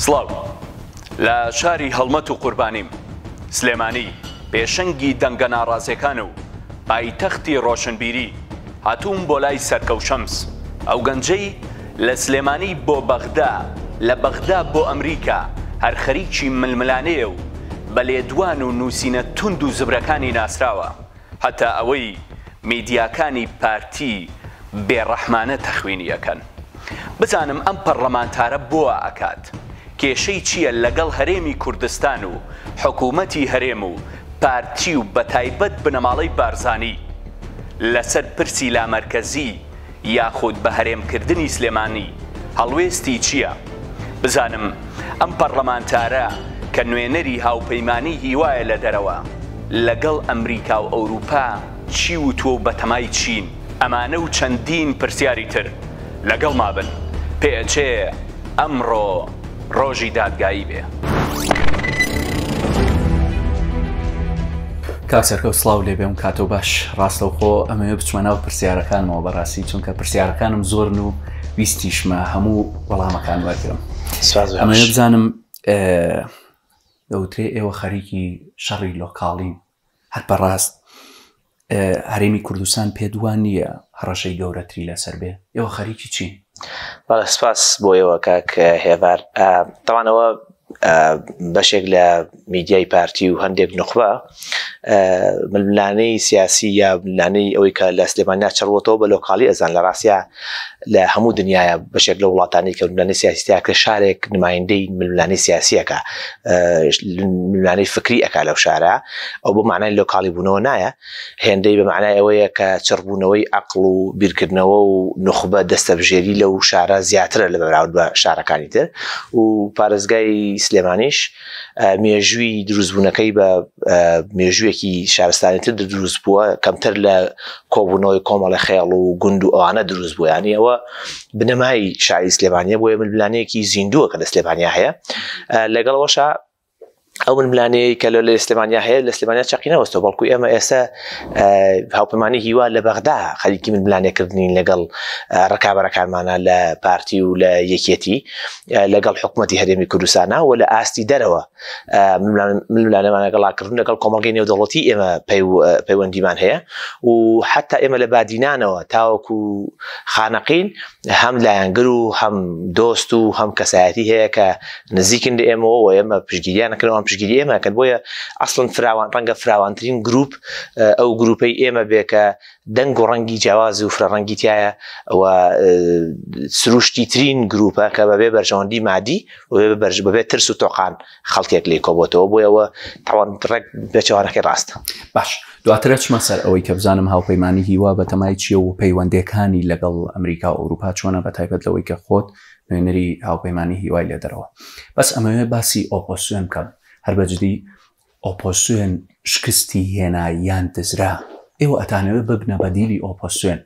سڵاو لە شاری هەڵمەت و قوربانیم سلێمانی پێشەنگی دەنگە ناڕازیەکان و پایتەختی ڕۆشنبیری هاتووم بۆ لای سەرکەوت شەمس ئەو گەنجەی لە سلێمانی بۆ بەغدا لە بەغدا بۆ ئەمریکا هەر خەریکی ململانەیە و بە لێدوان و نووسینە توند و زبرەکانی ناسراوە هەتا ئەوەی میدیاکانی پارتی بێڕەحمانە تەخوینیەکەن. بزانم ئەم پەرلەمانتارە بۆە ئەکات کێشەی چییە لەگەڵ هەرێمی کوردستان و حکوومەتی هەرێم و پارتی و بەتایبەت بنەماڵەی بارزانی لەسەر پرسی لامەرکەزی یاخود بە هەرێمکردنی سلێمانی هەڵوێستی چییە؟ بزانم ئەم پەرلەمانتارە کە نوێنەری هاوپەیمانی هیوایە لە دەرەوە لەگەڵ ئەمریکا و ئەوروپا چی وتووە و بەتەمای چین ئەمانە و چەندین پرسیاری تر لەگەڵ مابن پێچێ ئەمڕۆ ڕۆژی دادگایی بێ. کاکسەرکەوت سڵاو لێ بێم کاتۆ باش ڕاستەوخۆ ئەمەوێ بچمە ناو پرسیارەکانمەوە بەڕاستی چونکە پرسیارەکانم زۆرن و ویستیشمە هەموو وەڵامەکان وەرگرم. ئەمەوێ بزانم دەوترێ ئێوە خەریکی شەڕی لۆکاڵی هەر بەڕاست هەرێمی کوردستان پێدوان نییە هەڕەشەی گەورەتری لەسەر بێ ئێوە خەریکی چی؟ بەڵێ سپاس بۆ ئێوە کاک هێوار. تەوانەوە بەشێک لە میدیای پارتی و هەندێک نخبە ململانەی سیاسی یا ململانەی ئەوەی کە لە سلێمانیا چڕوەتەوە بە لۆکاڵی ئەزان لە ڕاستیە لە هەموو دنیاە بەشێک لە وڵاتانی کە ململانەی سیاسیە کە شارێک نمایندەی ململانەی سیاسیەکە ململانەی فکری ئەکا لەو شارە ئەو بۆ معنای لۆکاڵی بوونەوە نایە هێندەی بە معنای ئەوەیە کە چڕبوونەوەی عەقڵ و بیرکردنەوە و نخبە دەستەبژێری لەو شارە زیاترە لە بەراورد بە شارەکانی تر و پارێزگای سلێمانیش مێژووی دروستبوونەکەی بە مێژوویەکی شارستانی تر دروست بووە کەمتر لە کۆبوونەوەی کۆمەڵە خێڵ و گوند و ئەوانە دروست بووە ینی ئەوە بنەمای شاری سلێمانیە بۆیە ململانەیەکی زیندووە کە لە سلێمانیا هەیە لەگەڵەوەشە ئەو ململانەیە کە لە سلێمانیا هەیە لە سلێمانیا چاقی نەوەستەوە بەڵکو ئێمە ئێستا هاوپەیمانی هیوا لە بەغدا خەریکی ململانێکردنین لەگەڵ ڕکابەرەکانمانە لە پارتی و لە یەکێتی لەگەڵ حکوومەتی هەرێمی کوردستانە و لە ئاستی دەرەوە ململانەمان لەگەڵاکردن لەگەڵ کۆمەڵگەی نێودەوڵەتی ئێمە پەیوەندیمان هەیە و حتا ئێمە لە بادینانەوە تاوەکو خانەقین هەم لایەنگر و هەم دۆست و هەم کەسایەتی هەیە کە نزیکن لە ئێمەوە و ئێمە پشتگیریانەکەنەوە پشتگیری ئێمە کە بۆیە ئەسڵن فراوان ڕەنگە فراوانترین گروپ ئەو گروپەی ئێمە بێ کە دەنگ و ڕەنگی جیاواز و فرەڕەنگی تایە ئەوە سروشتی ترین گروپە کە بەبێ بەرژەوەندی مادی و بەبێ ترس و تۆقان خەڵکێک لێ کۆبۆتەوە بۆی ئەوە تاوان ڕێک بێچەوانەکەی ڕاستە. باش دواترە چمە سەر ئەوەی کە بزانم هاوپەیمانی هیوا بەتەمای چیە و پەیوەندەکانی لەگەڵ ئەمریکا و ئەوروپا چۆنە بەتایبەت لەوەی کە خۆت نوێنەری هاوپەیمانی هیوای لێ دەرەوە. بەس ئەمەوێ باسی ئۆپۆسیۆن بکەم هەر بەجددی ئۆپۆسیۆن شکستی هێنا یان دزرا ئێوە ئەتانەوێت ببنە بەدیلی ئۆپۆسیۆن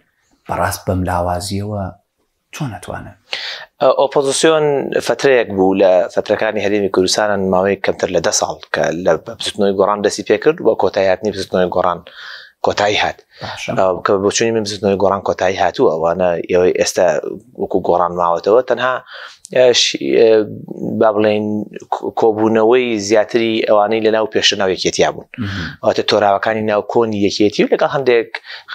بەڕاست بەم لاوازیەوە چۆن ئەتوانن؟ ئۆپۆزیسیۆن فترەیەک بوو لە فترەکانی هەرێمی کوردستان ماوەی کەمتر لە 10 ساڵ کە لە بزوتنەوەی گۆڕان دەستی پێکرد بۆ کۆتاییاتنی بزوتنەوەی گۆڕان کۆتایی هات کە بۆچوونی من بزوتنەوەی گۆڕان کۆتایی هاتووە ئەوانە ئێوەی ئێستا وەکو گۆڕان ماوەتەوە تەنها با بڵێن کۆبوونەوەی زیاتری ئەوانەی لە ناو پێشە ناو یەکێتیا بوون ئەواتە تۆراوەکانی ناو کۆنی یەکێتی و لەگەڵ هەندێک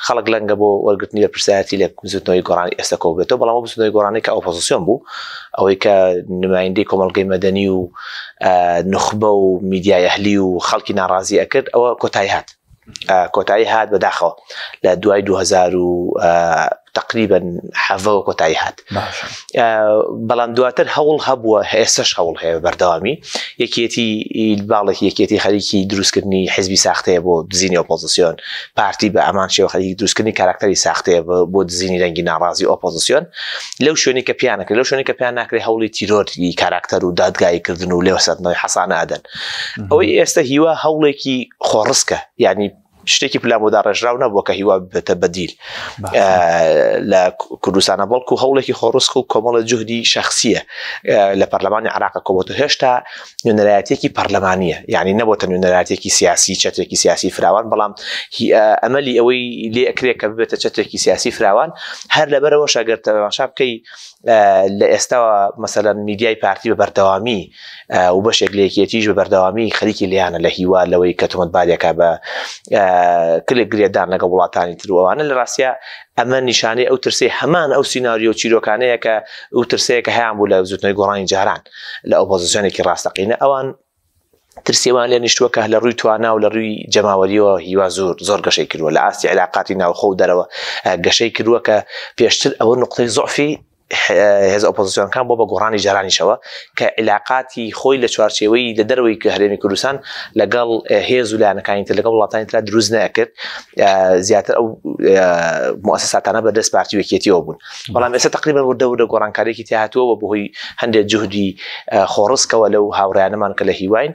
خەڵک لەنگە بۆ وەرگرتنی بەرپرسایەتی لە بزوتنەوەی گۆڕانی ئێستا کۆبێتەوە بەڵام بزوتنەوەی گۆڕانی کە ئۆپۆزیسیۆن بوو ئەوەی کە نمایندەی کۆمەڵگەی مەدەنی و نخبە و میدیای ئەهلی و خەڵکی ناڕازی ئەکرد ئەوە کۆتایی هات کۆتایی هات بەداخەوە لە دوای 2000 تقریبا حەڤەوە کۆتایی هات بەڵام دواتر هەوڵ هەبووە ئێستاش هەوڵ هەیە بەردەوامی یەکێتی باڵێکی یەکێتی خەریکی دروستکردنی حیزبی ساختەیە بۆ دزینی ئۆپۆزیسیۆن پارتی بە ئەمان شێوە خەریکی دروستکردنی کاراکتەری ساختەیە بۆ دزینی ڕەنگی ناڕازی ئۆپۆزیسیۆن لەو شوێنی کە پیان نەکرێت لەو شوێنی کە پیان ناکرێت هەوڵی تیرۆری کاراکتەر و دادگاییکردن و لێوەسەردنەوەی حەسانە ئەدەن ئەوەی ئێستا هیوا هەوڵێکی خۆڕسکە یعنی شتێکی پلامۆدا ڕێژراو نەبووە کە هیوا بێتە بەدیل لە کوردستانە بەڵکو هەوڵێکی خۆڕسک و کۆمەڵە جوهدی شخصیە لە پەرلەمانی عراق کۆبووە هێشتا نوێنەرایەتێکی پەرلەمانیە یعنی نەبووە نوێنەرایەتێکی سیاسی چەتێکی سیاسی فراوان بەڵام ئەمەلی ئەوەی لێ ئەکرێت کە ببێتە چەتێکی سیاسی فراوان هەر لەبەرەوە شاگەر تەماشا بکەی لە ئێستاوە مەسەلەن میدیای پارتی بە بەردەوامی و بەشێک لە یەکێتیش بە بەردەوامی خەریکی لیانە لە هیوا لەوەی کە تۆمەتبارێکە بە کلێک گرێدان لەگە وڵاتانی تروانە لە ڕاستە ئەمە نیشانەی ئەو ترسێ هەمان ئەو سیناریۆ چیرۆکانەیە کە ئەو ترسەیە کە هەیان بوو لە زوتنەوەی گۆڕانی جاران لە ئۆپۆزیسیۆنێکی ڕاستەقینە ئەوان ترسێوان لێ نیشتووە کە لە ڕووی توانا و لە ڕووی جەماوەریەوە هیوا زۆر گەشەی کردووە لە ئاستی علاقاتی ناوخۆ و دەرەوە گەشەی کردووە کە پێشتر ئەوە نقطەی زۆعفی هێز ئۆپۆزیسیۆنەکان بۆ بە گۆڕانی جارانیشەوە کە علاقاتی خۆی لە چوارچێوەی لە دەرەوەی کە هەرێمی کوردستان لەگەڵ هێز و لایەنەکانی تر لەگەڵ وڵاتانی ترا دروست نەکرد زیاتر ئەو مؤسساتانە بەدەست پارتی وەکێتیەوە بوون بەڵام ئێستا تقریبا وردە گۆڕانکاریێکی تیاهاتووە بەهۆی هەندێک جوهدی خۆڕسکەوە لەو هاوڕێیانەمان کە لە هیواین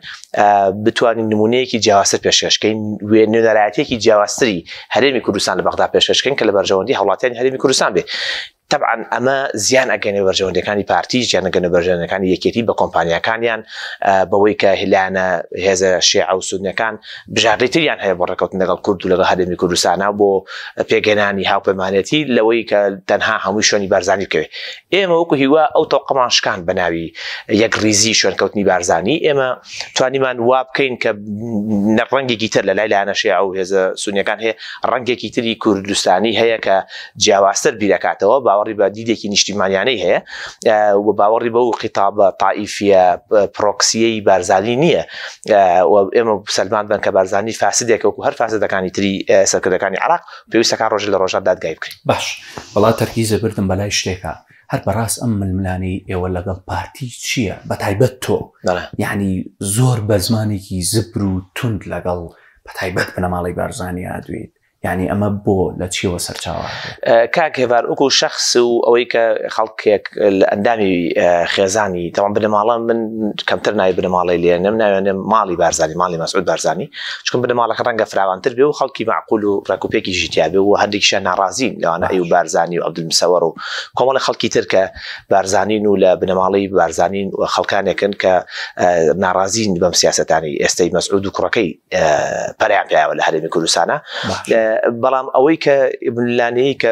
بتوانین نمونەیەکی جیاوازتر پێشکەشکەین نوێنەرایەتێکی جیاوازتری هەرێمی کوردستان لە بەغدا پێشکەشکەین کە لە بەرژەوەندی هەوڵاتیانی هەرێمی کوردستان بێ طبعا ئەمە زیان ئەگەنێ بەرژەوەندەکانی پارتی زیان ئەگەنە بەرژەوەندەکانی یەکێتی بە کۆمپانیەکانیان بەوەی کە هیلانە هێزە شیعە و سونیەکان بژاردەی تریان هەیە بۆ ڕێکەوتن لەگەڵ کورد و لەگەڵ هەرێمی کوردستانە بۆ پێگەێنانی هاوپەیمانەتی لەوەی کە تەنها هەمووی شوێنی بارزانانی بکەوێت ئێمە وەکو هیوا ئەو تەوقەمان شکان بە ناوی یەک ریزی شوێنکەوتنی بارزانی ئێمە توانیمان وا بکەین کە ڕەنگێکی تر لە لای لایەنە شیعە و هێزە سونیەکان هەیە ڕەنگێکی تری کوردستانی هەیە کە جیاوازتر بیرەکاتەوە باوەڕی بە دیدێکی نیشتیمانیانەی هەیە و باوەڕی بە و قیتابە تائیفیە پرۆکسیەی بارزانی نییە ئێمە سەلمان بن کە بارزانی فاسدێکە وەکو هەر فاسدەکانی تری سەرکردەکانی عراق پێویستەکان ڕۆژ لە ڕۆژات دادگای بکرێت باش وڵات تەرکیزە بردم بەلای شتێکە هەر بەڕاست ئەم ململانی ئێوە لەگەڵ پارتی چییە بە تایبەت تۆ یعنی زۆر بە زمانێکی زبر و تند لەگەڵ بە تایبەت بنەماڵی بارزانی ئادوێت يعني أما بو لا تشي وسرتشاوا كاكيفار أكو شخص وأويك خلقك الأندامي خيزاني طبعا بن مالا من كم ترنا بن مالا اللي نمنا يعني مالي بارزاني مالي مسعود بارزاني شكون بن مالا خرنجة فراوان تربيه وخلقي معقول راكوبيكي جيتيابي وهديك شان نارازين لو أنا أيوب بارزاني وعبد المسور وكمان خلقي تركه بارزانين ولا بن مالي بارزانين وخلقاني كن كنارازين بمسياسة تاني استي مسعود وكركي بريان بيا ولا هذي بيكونوا سنة بەڵام ئەوەی کە بنلانەیە کە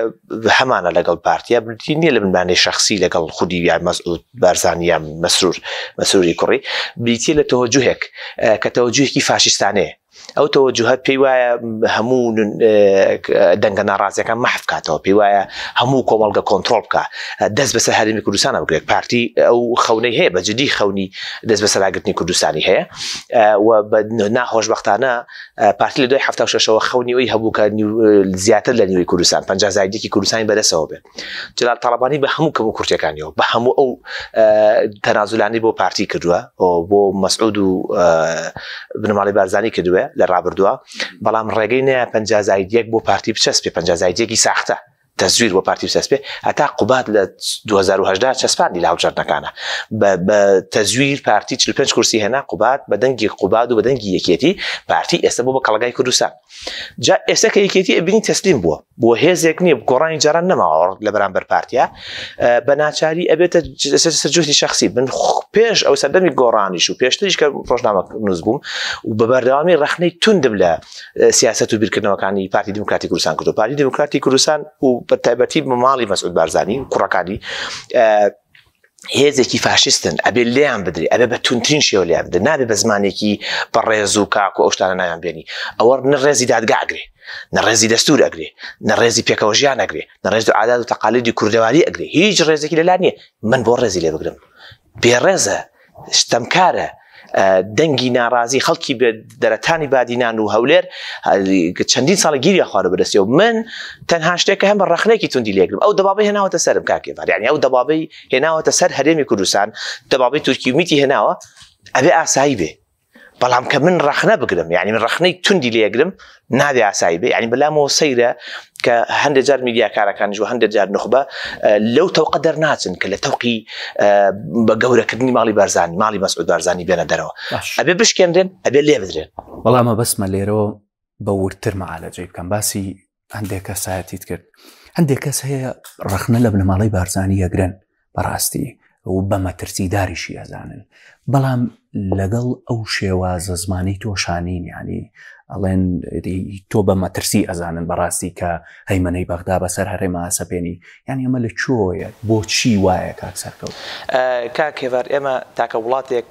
هەمانە لەگەڵ پارتیا بریتین نیە لە بنلانەی شخصی لەگەڵ خودی یا مەسعود بارزانی یا مەسروری کوڕی بریتیە لە تەوەجوهێک کە تەوەجوهێکی فاشیستانەیە ئەو تەوەجوهات پێی وایە هەموو دەنگە ناڕازیەکان مەحف کاتەوە پێی وایە هەموو کۆمەڵگە کۆنتڕۆڵ بکە دەست بەسەر هەرێمی کوردستانە بگرێت پارتی ئەو خەونەی هەیە بەجددی خەونی دەست بەسەراگرتنی کوردستانی هەیە و بە ناخۆشبەختانە پارتی لە دوای 76ەوە خەونی ئەوی هەبوو کە زیاتر لە نیوەی کوردستان 50 زایدێکی کوردستانی بەدەستەوە بێت جەلال تەڵەبانی بە هەموو کەم و کورتەکانیەوە بە هەموو ئەو تەنازولانی بۆ پارتی کردووە بۆ مەسعود و بنەماڵی بارزانی کردووە لە ڕابردووە بەڵام ڕێگەی نەیە 50 زایدێک بۆ پارتی بچەسپێ 50 زایدێکی ساختە تەزویر بۆ پارتی بچەسپێ هەتا قوبات لە 2018 چەسپاندی لە هاوچەرنەکانە بە تەزویر پارتی 45 کورسی هێنا قوبات بە دەنگی قوبات و بە دەنگی یەکێتی پارتی ئێستا بۆ بە کەڵگای کوردستان جا ئێستا کە یەکێتی ئەبینی تەسلیم بووە بۆ هێزێک نییە گۆڕانی جاران نەماوە لە بەرامبەر پارتیا بە ناچاری ئەبێتە سەرجوتی شخصی بن پێش ئەو سەردەمی گۆڕانیش و پێشتریش کە ڕۆژنامە نووس بووم و بە بەردەوامی ڕەخنەی توندم لە سیاست و بیرکردنەوەکانی پارتی دموکراتی کوردستان کردو پارتی دموکراتی کوردستان و بە تایبەتی ماڵی مەسعود بارزانی و کوڕەکانی هێزێکی فاشستن ئەبێ لێیان بدرێ ئەبێ بە تونترین شێوە لێیان بدرێ نابێ بە زمانێکی بەڕێز و کاک و ئەو شتانە نایان بێنی ئەوە نەڕێزی دادگا ئەگرێ نەڕێزی دەستور ئەگرێ نەڕێزی پێکەوە ژیان ئەگرێ نەڕێز و عادات و تەقالیدی کوردەواری ئەگرێ هیچ ڕێزێکی لەلا نییە من بۆ ڕێزی لێ بگرم بێڕێزە شتەمکارە دەنگی ناڕازی خەڵکی دەرەتانی بادینان و هەولێر چەندین ساڵە گیری خوارە بەدەستێەوە من تەنها شتێکە هەم بە ڕەخنێکی توندی لێگرم ئەو دەبابەی هێناوەتە سەرم کاکێڤار یعنی ئەو دەبابەی هێناوەتە سەر هەرێمی کوردستان دەبابەی تورکی و میتی هێناوە ئەبێ ئاسایی بێ بەڵام کە من ڕەخنە بگرم یعنی من ڕەخنەی توندی لێگرم نابێ ئاسایی بێ یعنی بەلامەوە سەیرە کە هەندێک جار میدیاکارەکانیش و هەندێک جار نخبە لەو تەوقە دەرناچن کە لە تەوقی بە گەورەکردنی ماڵی بارزانی ماڵی مەسعود بارزانی بێنە دەرەوە ئەبێ بشکێنرێن ئەبێ لێ بدرێن بەڵامە بەسمە لێرەوە بە ورتر مەعالەجێ بکەم باسی هەندێک کەسایەتیت کرد هەندێک کەس هەیە ڕەخنە لە بنەماڵەی بارزانی ئەگرن بەڕاستی و بە مەترسیداریشی ئەزانن بەڵام لەگەڵ ئەو شێوازە زمانی تۆشانین ینی ئەڵێن تۆ بە مەترسی ئەزانن بەڕاستی کە هەیمەنەی بەغدا بەسەر هەرێمە ئاسەپێنی یانی ئەمە لە چۆیە بۆچی وایە کاک سەرکەوت کاکێڤەر ئێمە تاکە وڵاتێک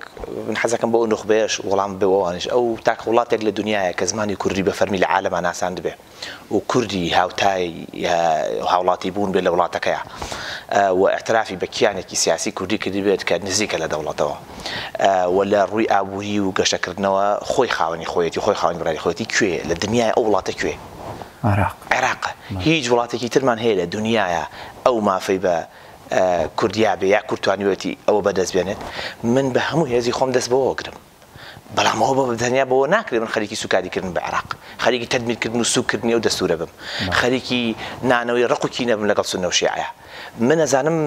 من حەزەکەم بۆ نوخبێش وەڵام بەوانش ئەو تاکە وڵاتێک لە دنیاە کە زمانی کوردی بە فەرمی لە عالەمان ئاسان دەبێ و کوردی هاوتای هاوڵاتی بوون بێت لە وڵاتەکەیە و اعترافی بە کیانێکی سیاسی کوردی کردی بێت کە نزیکە لە دەوڵەتەوە و لە ڕووی ئابووری و گەشتکردنەوە خۆی خاوەنی خۆیەتی خۆی خاوەنی بڕای خۆیەتی کوێ لە دنیای ئەو وڵاتە کوێ عێراق هیچ وڵاتێکی ترمان هەیە لە دنیاە ئەو مافەی بە کوردیا بێ یا کورتوانیوەتی ئەوە بەدەست بێنێت من بە هەموو هێزی خۆم دەست بەوە گرم بەڵام ئەوە بە دنیا بەوە ناکرێت من خەریکی سوکاریکردن بە عێراق خەریکی تەدمیرکردن و سوکردنی و دەستورە بم خەریکی نانەوەی ڕق و کینە بم لەگەڵ سونە و شیعە من ئەزانم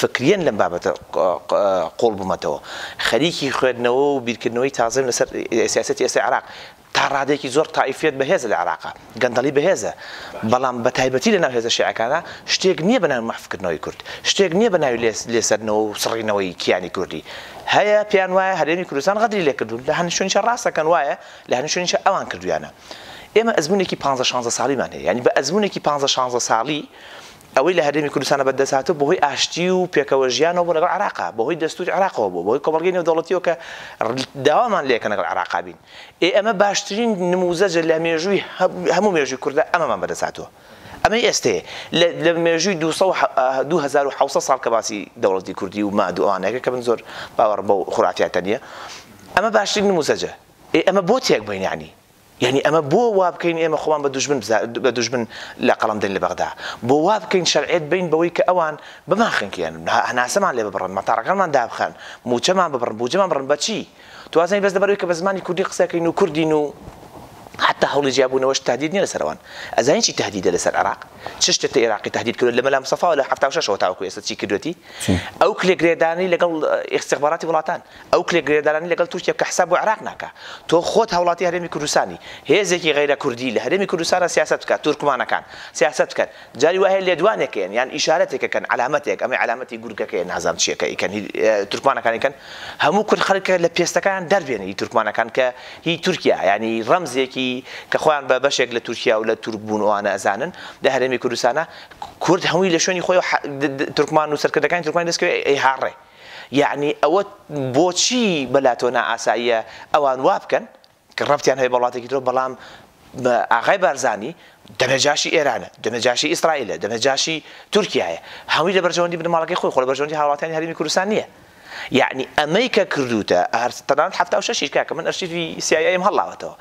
فکریەن لەم بابەتە قۆڵ بوومەتەوە خەریکی خوێندنەوە و بیرکردنەوەی تازەم لەسەر سیاسەتی ئێستا عێراق تا ڕادێکی زۆر تائیفێت بەهێزە لە عێراقا گەندەڵی بەهێزە بەڵام بە تایبەتی لە ناو هێزە شیعەکانە شتێک نییە بە ناوی مەحفکردنەوەی کورد شتێک نییە بە ناوی لێسەرنەوە و سڕینەوەی کیانی کوردی هەیە پێیان وایە هەرێمی کوردستان غەدری لێ کردوون لە هەنیشتێنیشە ڕاستەکەن وایە لە هەنیشتێنیشە ئەوان کردویانە ئێمە ئەزمونێکی 15-16 ساڵیمان هەیە ینی بە ئەزمونێکی 15-16 ساڵی ئەوەی لە هەرێمی کوردستانە بەدەسهاتوو بەهۆی ئاشتی و پێکەوە ژیانەوە بۆ لەگەڵ عێراقا بەهۆی دەستوری عێراقەوە بوو بەهۆی کۆمەڵگەی نێودەوڵەتیەوە کە داوامان لێکە لەگەڵ عێراقا بین ئەمە باشترین نموزەجە لە مێژووی هەموو مێژووی کوردە ئەمەمان بەدەسهاتووە ئەمە ئێستەیە لە مێژووی 2700 ساڵ کە باسی دەوڵەتی کوردی و مادووانەکە کە من زۆر باوەڕ بەو خوراافیاتە نییە ئەمە باشترین نموزەجە ئەمە بۆ تێک بین یعنی ئەمە بۆ وا بکەین ئێمە خۆمان بە دوژمن لە قەڵەمدەن لە بەغدا بۆ وا بکەین شەرعێت بین بەوەی کە ئەوان بماخنکیان هەناسەمان لێ ببڕن مەتاڕەکانمان دابخەن موچەمان ببڕن بوجەمان بڕن بەچی توازنی بەس دەبەرەوەی کە بە زمانی کوردی قسەکەین و کوردین و حتى هەوڵی جیابوونەوەش تهدید نییە لەسەرەوەن ئەزانین چی تهدیدە لەسەر عێراق چ شتێکی عێراقی تهدید کردو لە مەلا مستەفا لە 76 تاوەکو ئێستا چی کردوەتی ئەو کلێگرێدانی لەگەڵ ئیستیخباراتی وڵاتان ئەو کلێگرێدانی لەگەڵ تورکیا کە حساب بۆ عێراق ناکە تۆ خۆت هەوڵاتی هەرێمی کوردستانی هێزێکی غەیرە کوردی لە هەرێمی کوردستانە سیاست بکات تورکمانەکان سیاست بکەن جاری وایە لێدوانێکن یان ئیشارەتێکەکەن علامەتێک ئەمە علامەتی گورگەکەیە نازام چیەکە ئیکەن تورکمانەکانیکەن هەموو کورد خەڵک لە پێستەکان دەربێنی تورکمانەکان کە هی تورکیا ینی ڕەمزێکی کە خۆیان بە بەشێک لە تورکیا و لە تورک بوونەوەوانە ئەزانن لە هەرێمی کوردستانە کورد هەمووی لە شوێنی خۆی تورکمان و سەرکردەکانی تورکمانی دەستکەوێ ئەی هاڕێ یعنی ئەوە بۆچی بەلاتۆ نائاساییە ئەوان وا بکەن کە ڕەبتیان هەیە بە وڵاتێکی ترۆ بەڵام ئاغای بارزانی دەمەجاشی ئێرانە دەمەجاشی ئیسرائیلە دەمەجاشی تورکیایە هەمووی لە بەرژەوەندی بنەماڵەکەی خۆی خۆ لە بەرژەوەندی هاوڵاتیانی هەرێمی کوردستان نییە یعنی ئەمەی کە کردوتە تەنانەت 76 کاکە من ئەرشیفی CIA هەڵاوەتەوە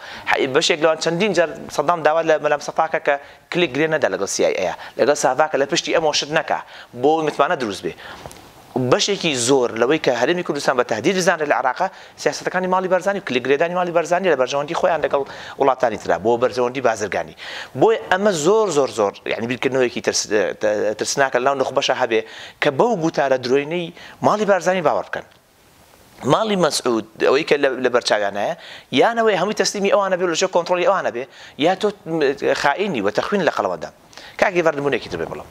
بەشێک لەوان چەندین جار سەدام داوا لە مەلا مستەفاکە کە کلیک گرێ نەدا لەگەڵ CIA لەگەڵ ساڤاکە لە پشتی ئەمە شت نەکا بۆ متمانە دروست بێ بەشێکی زۆر لەوەی کە هەرێمی کوردستان بە تهدید بزانێت لە عێراق سیاسەتەکانی ماڵی بەرزانی و کلیگرێدانی ماڵی بەرزانی لە بەرژەوەندی خۆیان لەگەڵ وڵاتانی ترا بۆ بەرژەوەندی بازرگانی بۆی ئەمە زۆر یعنی بیرکردنەوەیەکی ترسناکە لەناو نخبەشە هەبێ کە بەو گوتارە درۆینەی ماڵی بارزانی باوەڕ بکەن ماڵی مەسعود ئەوەی کە لە بەرچاویانەیە یانەوەی هەمووی تەسلیمی ئەوانە بێ لەژێر کۆنتڕۆلی ئەوانە بێ یا تۆ خائینی و تەخوین لە قەڵەوەدا کاکی ڤەردمونێکی تر بێ بڵام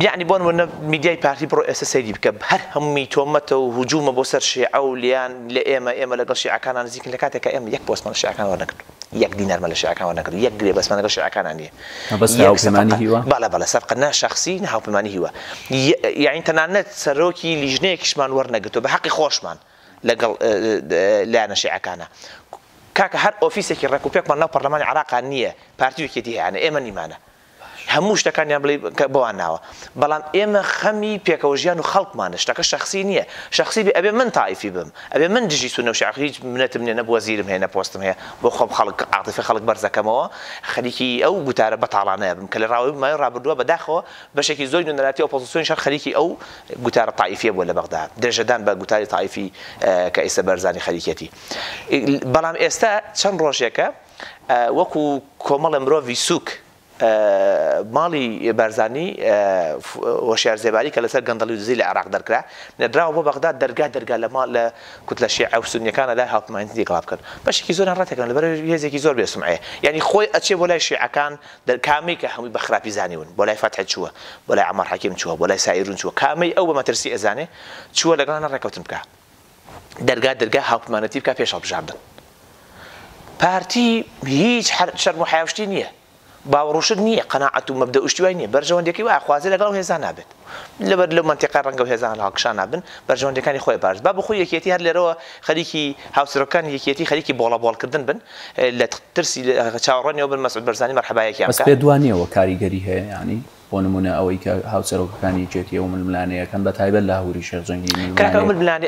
یعنی بۆ نمونە میدیای پارتی بڕۆ ئێستا سەیری بکە هەر هەمووی تۆمەتە و هجوومە بۆ سەر شیعە و لیان لە ئێمە لەگەڵ شیعەکانان نزیکن لە کاتێکە ئێمە یەک پۆستمان لە شیعەکان وەرنەگرت یەک دینارمان لە شیعەکان وەرنەگرت یەک گرێ بەسمان لەگەڵ شیعەکانان نییە بەڵێ سەبقە نا شەخسی نە هاوپەیمانی هیوە یعنی تەنانەت سەرۆکی لیژنەیەکیشمان وەرنەگرتەوە بە حەقی خۆشمان لەگەڵ لایەنە شیعەکانە کاکە هەر ئۆفیسێکی ڕێکوپێکمان ناو پەرلەمانی عێراقا نییە پارتیوێکێتی هەیەە ئێمە نیمانە هەموو شتەکانیان بڵێ بەوان ناوە بەڵام ئێمە خەمی پێکەوە ژیان و خەڵکمانە شتەکە شەخسی نییە شەخسی بێ ئەبێ من تائیفی بم ئەبێ من دژی سونە و شیعە هیچ منەتم نییە نە وەزیرم هەیە نە پۆستم هەیە بۆ خۆم خەڵک عاتیفی خەڵک بەرزەکەمەوە خەریکی ئەو گوتارە بەتاڵانەیە بم کە لە مای ڕابردووە بەداخەوە بەشێکی زۆری نونەراتی ئۆپۆزیسیۆن شەر خەریکی ئەو گوتارە تائیفیە بووە لە بەغدا درێژەدان بە گوتاری تائیفی کە ئێستا بەرزانی خەریکەتی بەڵام ئێستا چەند ڕۆژێکە وەکو کۆمەڵە مرۆڤی سووک ماڵی بەرزانی وەشیار زێباری کە لەسەر گەندەڵی دزی لە عێراق دەرکرا نەدراوە بۆ بەغداد دەرگا لە کوتلە شیعە و سونیەکانە لای هاوپەیمانیەتی دێکڵا بکەن بەشێکی زۆریان ڕەتەکەن لەبەر هێزێکی زۆر بێسمعەیە یعنی خۆی ئەچێ بۆ لای شیعەکان کامەی کە هەمووی بە خراپی زانیون بۆ لای فەتح چووە بۆ لای عەمار حەکیم چووە بۆ لای سایرون چووە کامەی ئەو بە مەترسی ئەزانێ چووە لەگەڵانە ڕێکەوتن بکە دەرگا هاوپەیمانەتی بکە پێش هەڵبژاردن پارتی هیچ شەرم و حیاوشتی نییە باوەڕوشت نییە قەناعەت و مەبدە ئوشتیوای نییە بەرژەوەندێکی وایە خوازێ لەگەڵ هێزان نابێت لەبەر لەو منتیقە ڕەنگە و هێزان هەڵکشان نابن بەرژەوەندەکانی خۆی بارز با بخۆی یەکێتی هەر لێرەوە خەریکی هاوسەرەکانی یەکێتی خەریکی بۆڵەبۆڵکردن بن لە ترسی چاوەڕێنیەوە بن مەسعود بەرزانی مەرحەبایەکیان بەس پێ دوانیەوە کاریگەری هەیە ینی بۆ نمونە ئەوەی کە هاوسەرۆکەکانی جێتی ئەو ململانەیەکەن بە تایبەت لە هەوری شێرجەنگی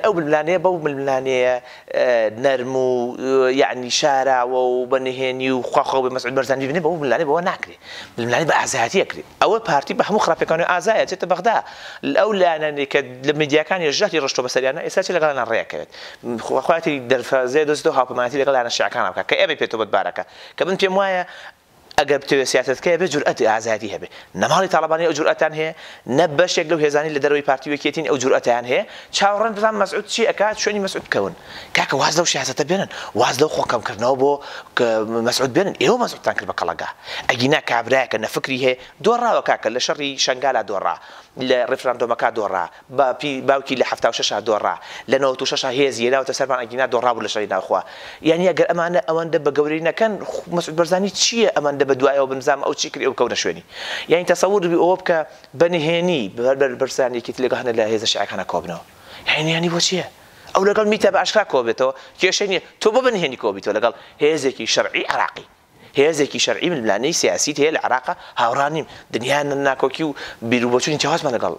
ئەو ململانەیە بەو ململانەیە نەرم و یعنی شاراوە و بەنهێنی و خواخۆ بە مەسعود بەرزانی بنێ بە ئەو ململانەی بەوە ناکرێت ململانی بە ئازایەتی ئەکرێت ئەوە پارتی بە هەموو خراپەکانی ئازایە چێتە بەغدا ئەو لایەنانەی کە لە میدیاکانی ژەهری ڕشتۆ بەسەریانە ئێستا چ لەگەڵیان ڕێیەکەوێت خواتی دەرفەزێ دۆستەوە هاوپەیمانیەتی لەگەڵ لایەنە شیعەکان بکات کە ئێمە پێێتەوە بەتبارەکە کە من پێم وایە ئەگەر بتەوێت سیاسەتکەیە بێ جورئەتی ئازادی هەبێ نەماڵی تاڵەبانی ئەو جورئەتان هەیە نە بەشێک لەو هێزانی لە دەرەوەی پارتی وەکێتین ئەو جورئەتیان هەیە چاوەڕێن بزان مەسعود چی ئەکات شوێنی مەسعود بکەون کاکە واز لەو سیاسەتە بێنن واز لەو خۆکەمکردنەوە بۆ مەسعود بێنن ئێوە مەسعودتان کرد بە کەڵەگا ئەگینا کابرایەکە نەفکری هەیە دۆڕاوە کاکە لە شەڕی شەنگالا دۆڕا لە ڕێفراندۆمەکە دۆڕا باوکی لە 76 دۆڕا لە 96 هێزی لاوتە سەرمان ئەگینا دۆڕا بوو لە شەڕی ناوخوا یعنی ئەگەر ئەمانە ئەوەندە بە گەورەی نەکەن مەسعود بەرزانی چییە ئەمەندە بە دوایەوە بنزام ئەو چی کردی ئەو کەونە شوێنی یعنی تەسەوور بی ئەوە بکە بەنهێنی بەرزانێکی لەگەڵ لە هێزە شیعەکانە کۆبنەوە یعنی بۆ چییە ئەو لەگەڵ میتە بە ئاشکرا کۆبێتەوە کێشەی نییە تۆ بۆ بەنهێنی کۆبیتەوە لەگەڵ هێزێکی شەرعی عراقی هێزێکی شەرعی ململانەی سیاسیت هەیە لە عراقا هاوڕانیم دنیا ناکۆکی و بیرروبەچوونی جیاوازمان لەگەڵ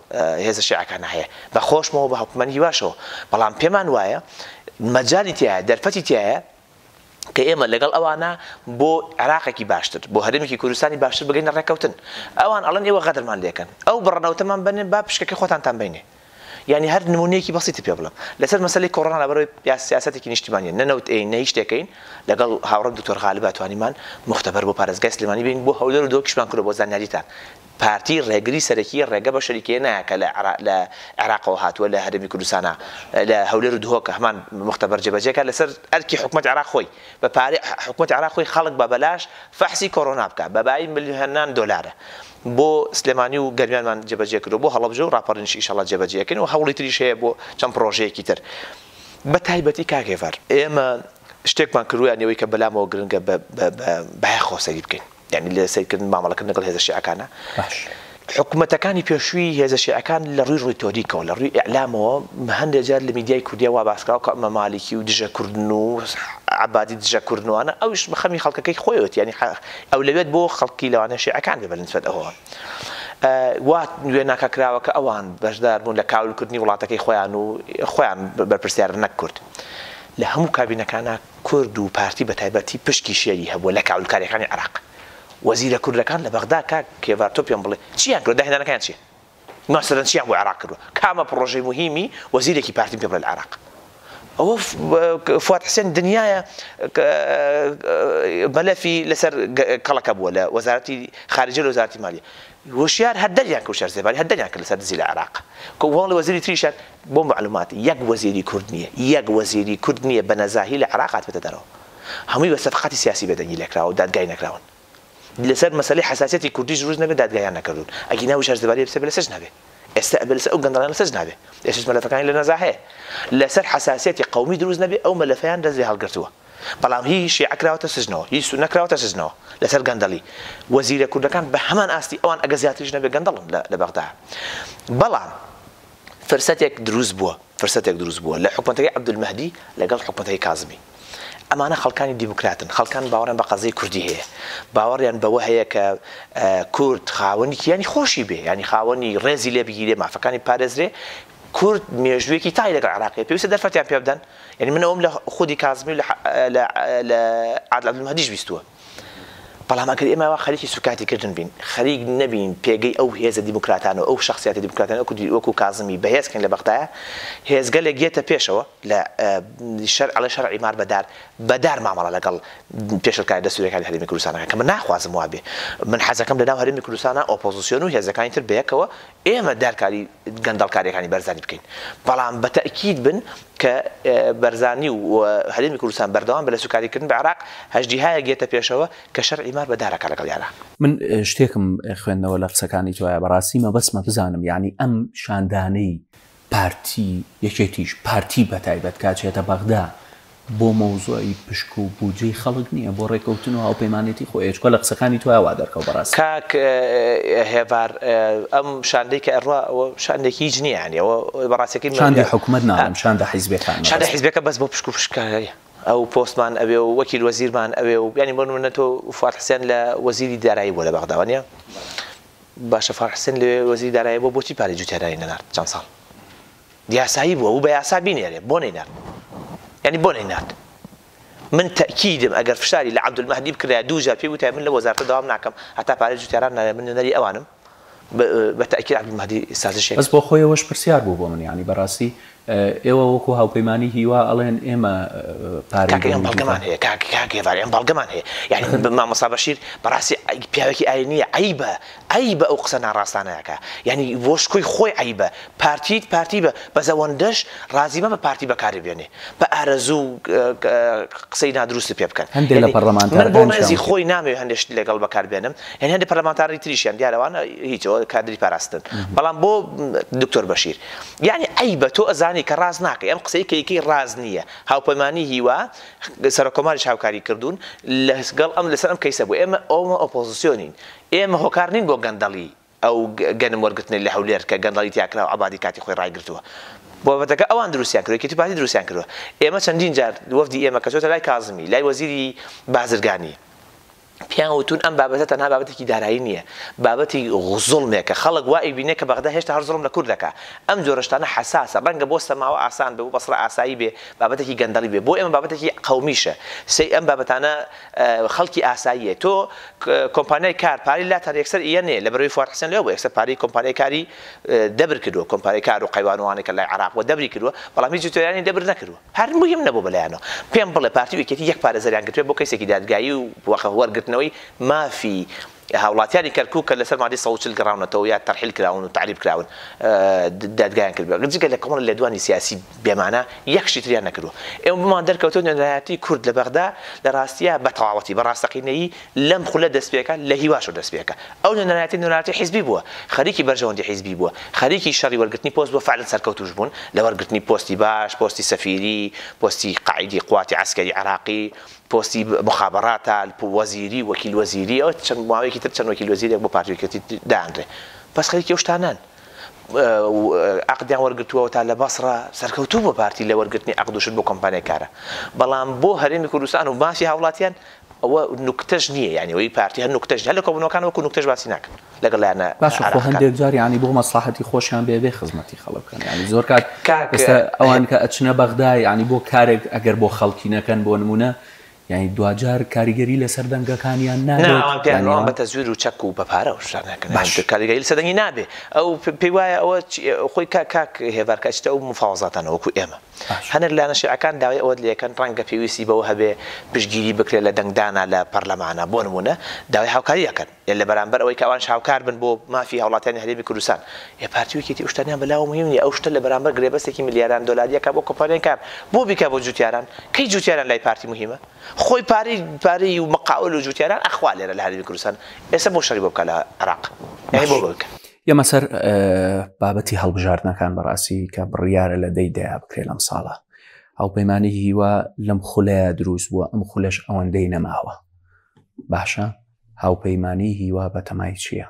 هێزە شیعەکان هەیە بە خۆشمەوە بە حکومەتی باشەوە بەڵام پێمان وایە مەجالی تایە دەرفەتی تایە کە ئێمە لەگەڵ ئەوانە بۆ عراقێکی باشتر بۆ هەرێمێکی کوردستانی باشتر بگەینە ڕێکەوتن ئەوان ئەڵەن ئێوە غەدرمان لێکەن ئەو بڕەنەوتەمان بنێن با پشکەکە خۆتانتان بینێ یعنی هەر نمونەیەکی بەسیتی پێ بڵم لەسەر مەسەلەی کۆڕۆنا لەبەرەوەی سیاسەتێکی نیشتیمانیە نەنەوت نە هیچ شتێکەین لەگەڵ هاوڕێم دکتۆر غالب ئەتوانیمان مختبەر بۆ پارێزگای سلێمانی بین بۆ هەولێر و دۆکیشمان کردو بۆ زانیاریتان پارتی ڕێگری سەرەکی ڕێگە بە شەریکەیە نایە کە لە عێراقەوە هاتووە لە هەرێمی کوردستانە لە هەولێر و دهۆکە هەمان مختبەر جێبەجێکە لەسەر ئەرکی حکومەت عێراق خۆی بە پارەی حکومەت عێراق خۆی خەڵک بە بەلاش فەحسی کۆڕۆنا بکە بە بای ملیۆنان دۆلارە بۆ سلێمانی و گەرمیانمان جێبەجێ کردو بۆ هەڵەبژە و راپەڕنیش ئینشاڵڵا جێبەجێکردن و هەوڵی تریش هەیە بۆ چەند پرۆژەیەکی تر بە تایبەتی کاکێڤەر ئێمە شتێکمان کردوویانەوەی کە بەلامەوە گرنگە بەیەخۆ سەری بکەین یعنی لە سەرکردن مامەڵەکردن لەگەڵ هێزە شیعەکانە حکومەتەکانی پێشووی هێزە شیعەکان لە ڕووی ڕوویتۆریکەوە لە ڕووی ئیعلامەوە هەندێک جار لە میدیای کوردیا وا باسکراوە کە ئەمە مالیکی و دژەکردن و عبادی دژەکردنوانە ئەوش بە خەمی خەڵکەکەی خۆیەوە یعنی ئەو لەوێت بۆ خەڵکی لەوانە شیعەکان بێ بەنسبەت ئەوە وات نوێ ناکەکراوە کە ئەوان بەشدار بوون لە کاولکردنی وڵاتەکەی خۆیان و خۆیان بەرپرسیار نەکرد لە هەموو کابینەکانە کورد و پارتی بە تایبەتی پشکی شێری هەبووە لە کاولکاریەکانی عێراق وەزیرە کوردەکان لە بەغدا کاک کێڤار تۆ پێم بڵێ چیان کرد داهێنانەکان چیە مەسەلەن چیان بۆ عێراق کردووە کامە پرۆژەی مهمی وەزیرێکی پارتیم پێ بڵێ لە عێراق ئەوە فواد حسێن دنیایە مەلەفی لەسەر کەڵەکە بووە لە وەزارەتی خارجیە لە وەزارەتی مالیە وشیار هەردەریان کە وشار زێباری هەردەریان کرد لەسەر دزی لە عێراق کە وەڵی وەزیری تریشان بۆ معلوماتی یەک وەزیری کورد نییە یەک وەزیری کورد نییە بە نەزاهی لە عێراق هاتبێتە دەرەوە هەمووی بە سەفقاتی سیاسی بەدەنگی لێکراوە دادگای نەکراون لەسەر مەسەلەی حساسیەتی کوردیش ڕوز نەبێت دادگایان نەکردون ئەگینا وشار زێباری بسە لەسەر نابێت ئێستا لەسەر ئەو گەندەڵیان لەسەر نابێت ئێستا مەلەفەکانی لە نەزا هەیە لەسەر حساسیەتی قەومی دروست نەبێت ئەو مەلەفەیان دەست لێ هەڵگرتووە بەڵام هی شیعە کراوەتە سزنەوە هی سونە کراوەتە سزنەوە لەسەر گەندەڵی وەزیرە کوردەکان بە هەمان ئاستی ئەوان ئەگە زیاتریش نەبێت گەندەڵن لە بەغدا بەڵام فرسەتێک دروست بووە لە حکومەتەکەی عەبدولمەهدی لەگەڵ حکومەتەکەی کازمی ئەمانە خەڵکانی دیموکراتن خەڵکان باوەڕیان بە قەزەی کوردی هەیە باوەڕیان بەوە هەیە کە کورد خاوەنی ینی خۆشی بێ ینی خاوەنی ڕێزی لێ بگیرێ مافەکانی پارێزرێ کورد مێژوویەکی تای لەگەڵ عێراقی پێویستە دەرفەتیان پێ بدەن یعنی من ئەوم لە خودی کازمی لە عادل عەبدولمەهدیش بیستووە بەڵام ئەگەر ئێمە خەریکی سوکاتیکردن بین خەریک نەبین پێگەی ئەو هێزە دیموکراتانە ئەو شخصیاتی دیموکراتانە وەکو کازمی بەهێزکەین لە بەختایە هێزگەلێک گێتە پێشەوە لە ئەڵێ شەرعی مار بەدار مامەڵە لەگەڵ پێشەکاری دەستوورەکانی هەرێمی کوردستانەکە کە من ناخوازم وابێ من حەزەکەم لەناو هەرێمی کوردستانە ئۆپۆزیسیۆن و هێزەکانی تر بەیەکەوە ئێمە دارکاری گەندەڵکاریەکانی بەرزانی بکەین بەڵام بەتەئکید بن کە بەرزانی و هەرێمی کوردستان بەردەوام بە لە سوکاریکردن بە عێراق هەژدیهایە گێتە پێشەوە کە شەرعی مار بەدارەکە لەگەڵ یارە من شتێکم خوێندنەوە لە قسەکانی توایە بەڕاستی مەبەستمە بزانم یعنی ئەم شاندانەی پارتی یەکێتیش پارتی بەتایبەت کاچێتە بەغدا بۆ مەوزوعی پشک و بودجەی خەڵک نییە بۆ ڕێکەوتن و هاوپەیمانێتی خۆی چکە لە قسەکانی توایەوا دەرکەوت بەڕاست کاک هێوار ئەم شاندەی کە ئەڕوا شاندێکی هیچ نییە ینیەوە بەڕاستەکەی شاندی حکوومەت ناڵم شاندە حیزبەکان شاندە حیزبەکە بەس بۆ پشک و پشکایە ئەو پۆستمان ئەوێ و وەکیل وەزیرمان ئەوێ و ینی بۆ نمونە تۆ فواد حسێن لە وەزیری دارایی بۆ لە بەغداوانە باشە فواد حسێن لە وەزیری دارایی بۆ بۆچی پارەی جوتیارایی نەنارد چەند ساڵ دیاسایی بووە و بە یاسا بینێرێ بۆ نەینارد ینی بۆ نەینارد من تأكيدم أجر فشاري لعبد المهدي بكرة دوجا في وتعمل له وزارة الدوام ناكم حتى بعد جوتيران من نري أوانم بالتأكيد عبد المهدي أستاذ الشيخ بس بۆ خۆی وەش پرسیار بوو بۆ من ینی بەڕاستی ئێوە وەکو هاوپەیمانی هیوا ئەڵێن ئێمە پارێ بەڵگەمان هەیە کاکێڤارێن بەڵگەمان هەیە یعنی مامۆستا بەشیر بەڕاستی پیاوێکی ئاینیە عیبە ئەو قسە ناڕاستانەیەکە یعنی بۆ شکۆی خۆی عیبە پارتی بە زەوەندەش رازیمە بە پارتی بەکاری بێنێ بە ئارەزوو قسەی نادروست پێ بکەن هەندێک لە پەرلەمانتارەکان من بۆ ڕێزی خۆی نامەوێت هەندێک لەگەڵ بەکار بێنم یعنی هەندێک پەرلەمانتاری تریشیان دیارەوانە هیچەوە کادری پاراستن بەڵام بۆ دکتۆر بەشیر یعنی عیبە تۆ ئەزانی کە ڕاز ناکەی ئەم قسەی کەیەکەی ڕاز نییە هاوپەیمانی هیوا سەرۆکۆماریش هاوکاری کردوون لەگەڵ ئەم لەسەر ئەم کەیسە بوو ئێمە ئەومە ئۆپۆزیسیۆنین ئێمە هۆکار نین بۆ گەندەڵی ئەو گەنم وەرگرتنی لە هەولێر کە گەندەڵی تیاکرا و عەبادی کاتی خۆی ڕایگرتووە بابەتەکە ئەوان دروستیان کردووە کێتی پارتی دروستیان کردووە ئێمە چەندین جار وەفدی ئێمە کە چۆتە لای کازمی لای وەزیری بازرگانی پیان وتون ئەم بابەتە تەنها بابەتێکی دارایی نییە بابەتی زوڵمێکە خەڵک وای بینێ کە بەغدا هێشتا هەر زوڵم لە کوردەکە ئەم جۆرەشتانە حساسە ڕەنگە بۆ سەماوە ئاسان بێ بۆ بەسڕە ئاسایی بێ بابەتێکی گەندەڵی بێ بۆ ئێمە بابەتێکی قەومیشە سەی ئەم بابەتانە خەڵکی ئاساییە تۆ کۆمپانیای کار پارەی لاتەر یەکسەر ئیەنێ لە بەرەوەی فواد حسێن لەوە بۆ یەکسەر پارەی کۆمپانیای کاری دەبر کردووە کۆمپانیای کار و قەیوانوانێکە لای عێراق و دەبری کردووە بەڵام هیچ جوتیارانی دەبر نەکردووە هەر مهم نەبوو بەلایەنەوە پێم بڵێ پارتی وەکێتی یەک پارە زەریان گرتوێ بۆ کەسێکی دادگایی و وەرگرتنەوەی مافی هاوڵاتیانی کەرکووک کە لەسەر مادەی 140 گەڕاونەتەوە یا تەرحیل کراون و تعریب کراون دادگایان کردووە جگە لە کۆمەڵ لە دوانی سیاسی بێمانە یەکشی تریان نەکردووە ئێمە بمان دەرکەوتۆ نوێنەرایەتی کورد لە بەغدا لە ڕاستیە بە تەواوەتی بە ڕاستەقینەیی لەم خولە دەستپێکە لە هیواشەوە دەستپێکە ئەو نوێنەرایەتی حیزبی بووە خەریکی بەرژەوەندی حیزبی بووە خەریکی شەڕی وەرگرتنی پۆست بۆ فعلا سەرکەوتوش بوون لە وەرگرتنی پۆستی باش پۆستی سەفیری پۆستی قاعیدی قواتی عسکەری عێراقی پۆستی مخابراتە وەزیری وەکیل وەزیری ئەو چەند ماوەیەکی تر چەند وەکیل وەزیرێک بۆ پارتیەکەتی دانرێ بەس خەریکی ئەو شتانەن عقدیان وەرگرتووە تا لە بەسڕە سەرکەوتوو بۆ پارتی لە وەرگرتنی عقدوشت بۆ کۆمپانیای کارە بەڵام بۆ هەرێمی کوردستان و مافی هاوڵاتیان ئەوە نوکتەش نییە یعنی ئەوەی پارتی هەر نوکتەش هەر لە کۆبوونەوەکان وەکو نوکتەش باسی ناکەن لەگەڵیانە باش خۆ هەندێک جار ینی بۆ مەسلحەتی خۆشیان بێ خزمەتی خەڵک بکەن ینی زۆر کات ئەوان کە ئەچنە بەغدا ینی بۆ کارێک ئەگەر بۆ خەڵکی نەکەن بۆ نمونە یعنی دوجار کاریگەری لەسەر دەنگەکانیان ناوان بە تەزویر و چەک و بەپارە و شتانەکەن کاریگەری لەسەر دەنگی نابێ ئەو پێی وایە ئەوە خۆی کاک هێوار کاچتە ئەو مفاوەزاتانە وەکو ئێمە هەنێک لە نەشیعەکان داوای ئەوە لێکەن ڕەنگە پێویستی بەوە هەبێ پشتگیری بکرێت لە دەنگدانا لە پەرلەمانە بۆ نمونە داوای هاوکاری دەکەن لە بەرامبەر ئەوەی کەوان هاوکار بن بۆ مافی هاوڵاتیانی هەرێمی کوردستان یە پارتیوەکێتی ئەو شتانیان بەلاوە مهم نیە ئەو شتە لە بەرامبەر گرێبەستێکی ملیاردان دۆلاریەکە بۆ کۆمپانیای کار بۆ بیکە بۆ جوتیاران کەی جوتیاران لای پارتی مهمە خۆی پارەی و مەقاول و جوتیاران ئەخوا لێرە لە هەرێمی کوردستان ئێستا بۆ شەڕی بۆ بکە لە عێراق یعنی بۆ بکە ئێمە سەر بابەتی هەڵبژاردنەکان بەڕاستی کە بڕیارە لە دەیدەیە بکرێت لەم ساڵە هاوپەیمانی هیوا لەم خولەیە دروست بووە ئەم خولەش ئەوەندەی نەماوە باشە هاوپەیمانی هیوا بەتەمای چییە؟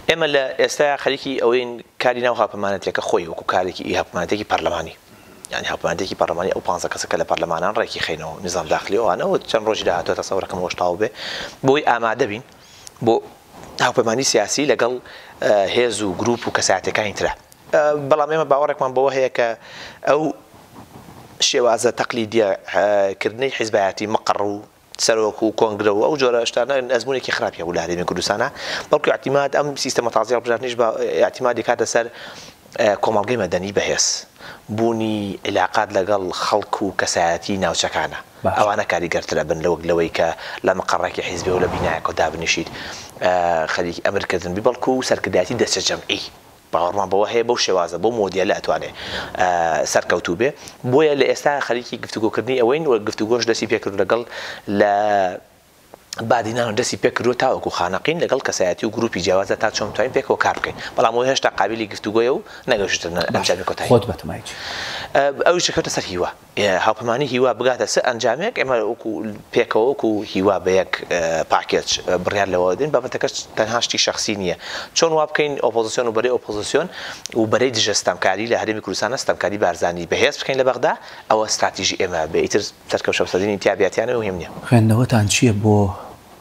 ئێمە لە ئێستا خەریکی ئەوەین کاری ناو هاوپەیمانەتێکە خۆی وەکو کارێکی هاوپەیمانەتێکی پەرلەمانی یعنی هاوپەیمانەتێکی پەرلەمانی ئەو 15 کەسەکە لە پەرلەمانان ڕێکی خینەوە نظام داخلی ئەوانەوە چەند ڕۆژی داهاتوە تەسەوڕەکەم هۆشتاو بێ بۆی ئامادە بین بۆ هاوپەیمانی سیاسی لەگەڵ هێز و گروپ و کەسایەتەکانی ترە بەڵام ئێمە باوەڕێکمان بەوە هەیە کە ئەو شێوازە تەقلیدیە کردنەی حیزبایەتی مەقڕ و سەرۆک و کۆنگرە و ئەو جۆرە شتانە ئەزمونێکی خراپە بوو لە هەرێمی کوردستانە بەڵکو اعتیماد ئەم سیستەمە تازی هەڵبژاردنیش بە اعتیمادی کاتە سەر کۆمەڵگەی مەدەنی بەهێز بوونی علاقات لەگەڵ خەڵک و کەسایەتی ناوچەکانە ئەوانە کاریگەرترە بن لەوەی کە لە مەقەڕێکی حیزبی و لە بینایەکەوە دابنیشیت خەریکی ئەمرکردن بەڵکو و سەرکردایەتی دەستە جەمعی باوەڕمان بەوە هەیە بەو شێوازە بۆ مۆدیالە ئەتوانێت سەرکەوتوو بێ بۆیە لە ئێستا خەریکی گفتوگۆکردنی ئەوەین و گفتوگۆش دەستی پێکرد لەگەڵ لە بادینان دەستی پێکردو تاوەکو خانەقین لەگەڵ کەسایەتی و گروپی جیاوازە تا چۆن توانین پێکەوە کار بکەین بەڵام ئەوە هێشتا قابلی گفتوگۆیە و نەگەشتن ئەنجامی کۆتایی خۆت بەتەمایکی ئەویش کەوتە سەر هیوا هاوپەیمانی هیوا بگاتە سەر ئەنجامێک ئێمە وەکو پێکەوە وەکو هیوا بە یەک پاکێج بڕیار لەوە دێن بابەتەکەش تەنها شتی شخصی نییە چۆن وا بکەین ئۆپۆزیسیۆن و بەرەی ئۆپۆزیسیۆن و بەرەی دژە ستەمکاری لە هەرێمی کوردستان ستەمکاری بارزانی بەهێز بکەین لە بەغدا ئەوە استراتیژی ئێمە بێ ئیتر سەرکەوشە سەدینی تیابەتیانە مهم نییە خوێندنەوەتان چییە بۆ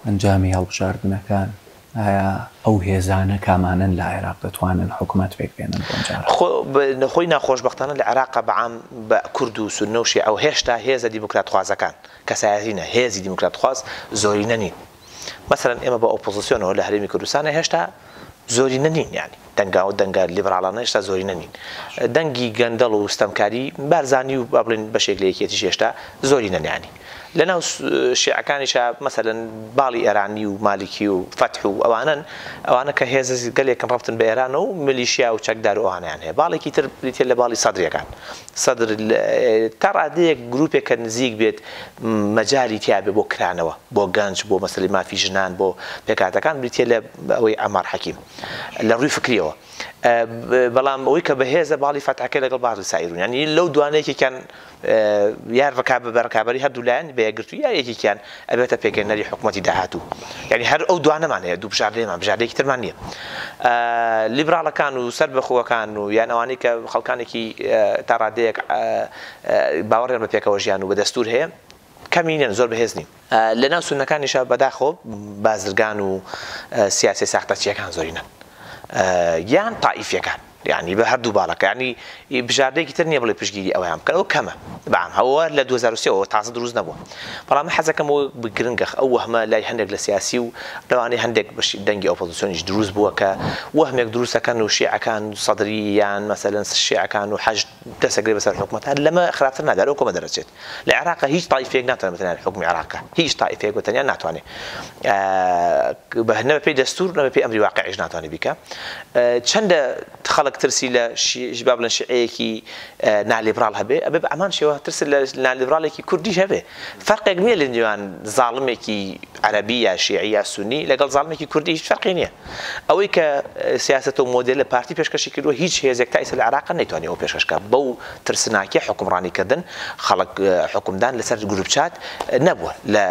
ئەنجامی هەڵبژاردنەکان ئایا ئەو هێزانە کامانن لە عێراق دەتوانن حکوومەت پێک بێنن خۆی ناخۆشبەختانە لە عێراق بەعام بە کورد و سونە و شیعە ئەو هێشتا هێزە دیموکراتخوازەکان کەسایەتینە هێزی دیموکراتخواز زۆری نەنین مەسەرەن ئێمە بە ئۆپۆزیسیۆنەوە لە هەرێمی کوردستانە هێشتا زۆری نەنین یانی دەنگا و دەنگە لیبرالانە هێشتا زۆری نەنین دەنگی گەندەڵ و ستەمکاری بارزانی و با بڵێن بەشێک لە یەکێتیش هێشتا زۆری نەنیانی لەناو شیعەکانیشە مەسەلەن باڵی ئێرانی و مالیکی و فەتح و ئەوانە کە هێز گەلێکن ڕفتن بە ئێرانە و میلیشیا و چەکدار و ئەوانیان هەیە باڵێکی تر بریتێ لە باڵی سەدرەکان سەدر تا ڕادەیەک گروپێک کە نزیک بێت مەجاری تیا بێ بۆ کرانەوە بۆ گەنج بۆ مەسەلی مافی ژنان بۆ پێکاتەکان بریتێ لە ئەوەی ئەمار حەکیم لە ڕووی فکریەوە بەڵام ئەوەی کە بەهێزە باڵی فەتحەکە لەگەڵ باڵی سایرون ینی لەو دوانەیەکیان یان بەڕکابەری هەردوولایەن بەیەگرتو یا یەکێکیان ئەبێتە پێگەێنەری حکوومەتی داهاتوو یعنی هەر ئەو دوانەمان هەیە دوو بژاردەیەکی ترمان نییە لیبراڵەکان و سەربەخۆوەکان و یان ئەوانەی کە خەڵکانێکی تا ڕادەیەک باوەڕێن بە پێکەوە ژیان و بە دەستور هەیە کەمینێن زۆر بەهێز نیم لە ناو سونەکانیشە بەداخۆ بازرگان و سیاسی ساختەچیەکان زۆرینە یان تائیفیەکان یعنی بە هەردوو باڵەکە ینی بژاردەیەکی تر نییە بڵێ پشتگیری ئەویان بکەن ئەو کەمە بەعام هەوە لە 2023 تازە دروست نەبووە بەڵام حەزەکەمەوە بگرنگە ئەو وەهمە لای هەندێک لە سیاسی و لەوانەیە هەندێک بەشی دەنگی ئۆپۆزیسیۆنیش دروست بووە کە وەهمێک دروستەکەن و شیعەکان سەدری یان مەسەلەن شیعەکان و حەج دەسەگرێ بەسەر حکوومەت لەمە خراپتر نادات ئەو کۆمە دەرەچێت لە عێراق هیچ تائیفێک ناتوانێت بتەنێت حکومی عێراق هیچ تائیفێک بتەنیا ناتوانێت بە پێی دەستور نەبە پێی ئەمری واقعیش ناتوانێت بیکە چەندە خەڵک ترسی لە با بڵێن شیعەیەکی نالیبرال هەبێ ئەبێ بە ئەمان شێوە ترس لە نالیبرالێکی کوردیش هەبێ فەرقێک نییە لە نێوان زاڵمێکی عەرەبی یا شیعی یا سونی لەگەڵ زاڵمێکی کوردی هیچ فەرقی نییە ئەوەی کە سیاسەت و مۆدێل لە پارتی پێشکەشی کردووە هیچ هێزێک تا ئێستا لە عێراق نەیتوانێت ئەوە پێشکەشکە بەو ترسناکیە حکومڕانیکردن خەڵک حکومدان لەسەر گروپچات نەبووە لە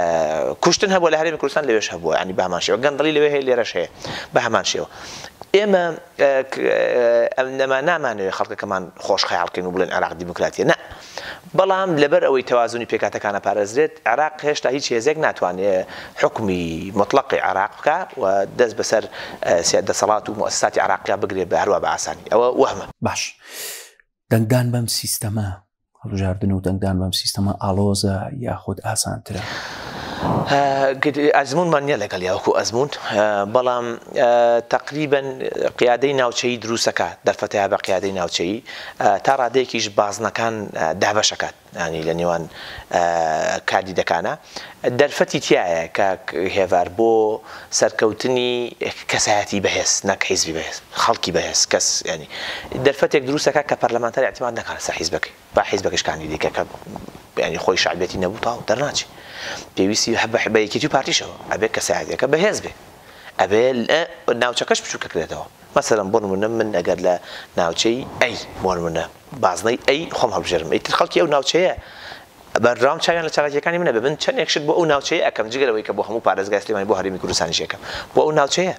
کوشتن هەبووە لە هەرێمی کوردستان لەوێش هەبووە ینی بە هەمان شێوە گەندەڵی لەوێ هەیە لێرەش هەیە بە هەمان شێوە ئێمە نەما نامانەوێت خەڵکەکەمان خۆش خەیاڵکەین و بڵێن عێراق دیموکراتیە نە بەڵام لەبەر ئەوەی تەوازونی پێکاتەکانە پارێزرێت عێراق هێشتا هیچ هێزێک ناتوانێت حکمی مطلقی عێراق بکە و دەست بەسەر دەسەڵات و مؤسساتی عێراقیا بگرێت بە هەروە بە ئاسانی ئەوە وەهمە باش دەنگدان بەم سیستەمە هەڵبژاردن و دەنگدان بەم سیستەمە ئاڵۆزە یاخود ئاسانترە ئەزمونمان نییە لەگەڵ یاوەکو ئەزمون بەڵام تقریبا قیادەی ناوچەی دروستەکە دەرفەتەیە بە قیادەی ناوچەی تا ڕادەیەکیش بازنەکان دابەشەکات ینی لە نێوان کاندیدەکانە دەرفەتی تایە کە هێوار بۆ سەرکەوتنی کەسایەتی بەهێز نەک حیزبی بەهێز خەڵکی بەهێز کەس ینی دەرفەتێک دروستەکە کە پەرلەمانتەری اعتماد نەکات سەر حیزبەکەی با حیزبەکەش کاندیدێکە کە ینی خۆی شعبێتی نەبوو تاو دەرناچی پێویستی بە یەکێتی و پارتیشەوە ئەبێ کەسایەتەکە بەهێز بێ ئەبێ ناوچەکەش بچووکەکرێتەوە مەسەلەن بۆ نمونە من ئەگەر لە ناوچەی ئەی بۆ نمونە بازنەی ئەی خۆم هەڵبژێرم ئیتر خەڵکی ئەو ناوچەیە بەرام چاویان لە چالاکیەکانی منە بە من چەندێک شت بۆ ئەو ناوچەیە ئەەکەم جگەرەوەی کە بۆ هەموو پارێزگای سلێمانی بۆ هەرێمی کوردستانیش یەکەم بۆ ئەو ناوچەیە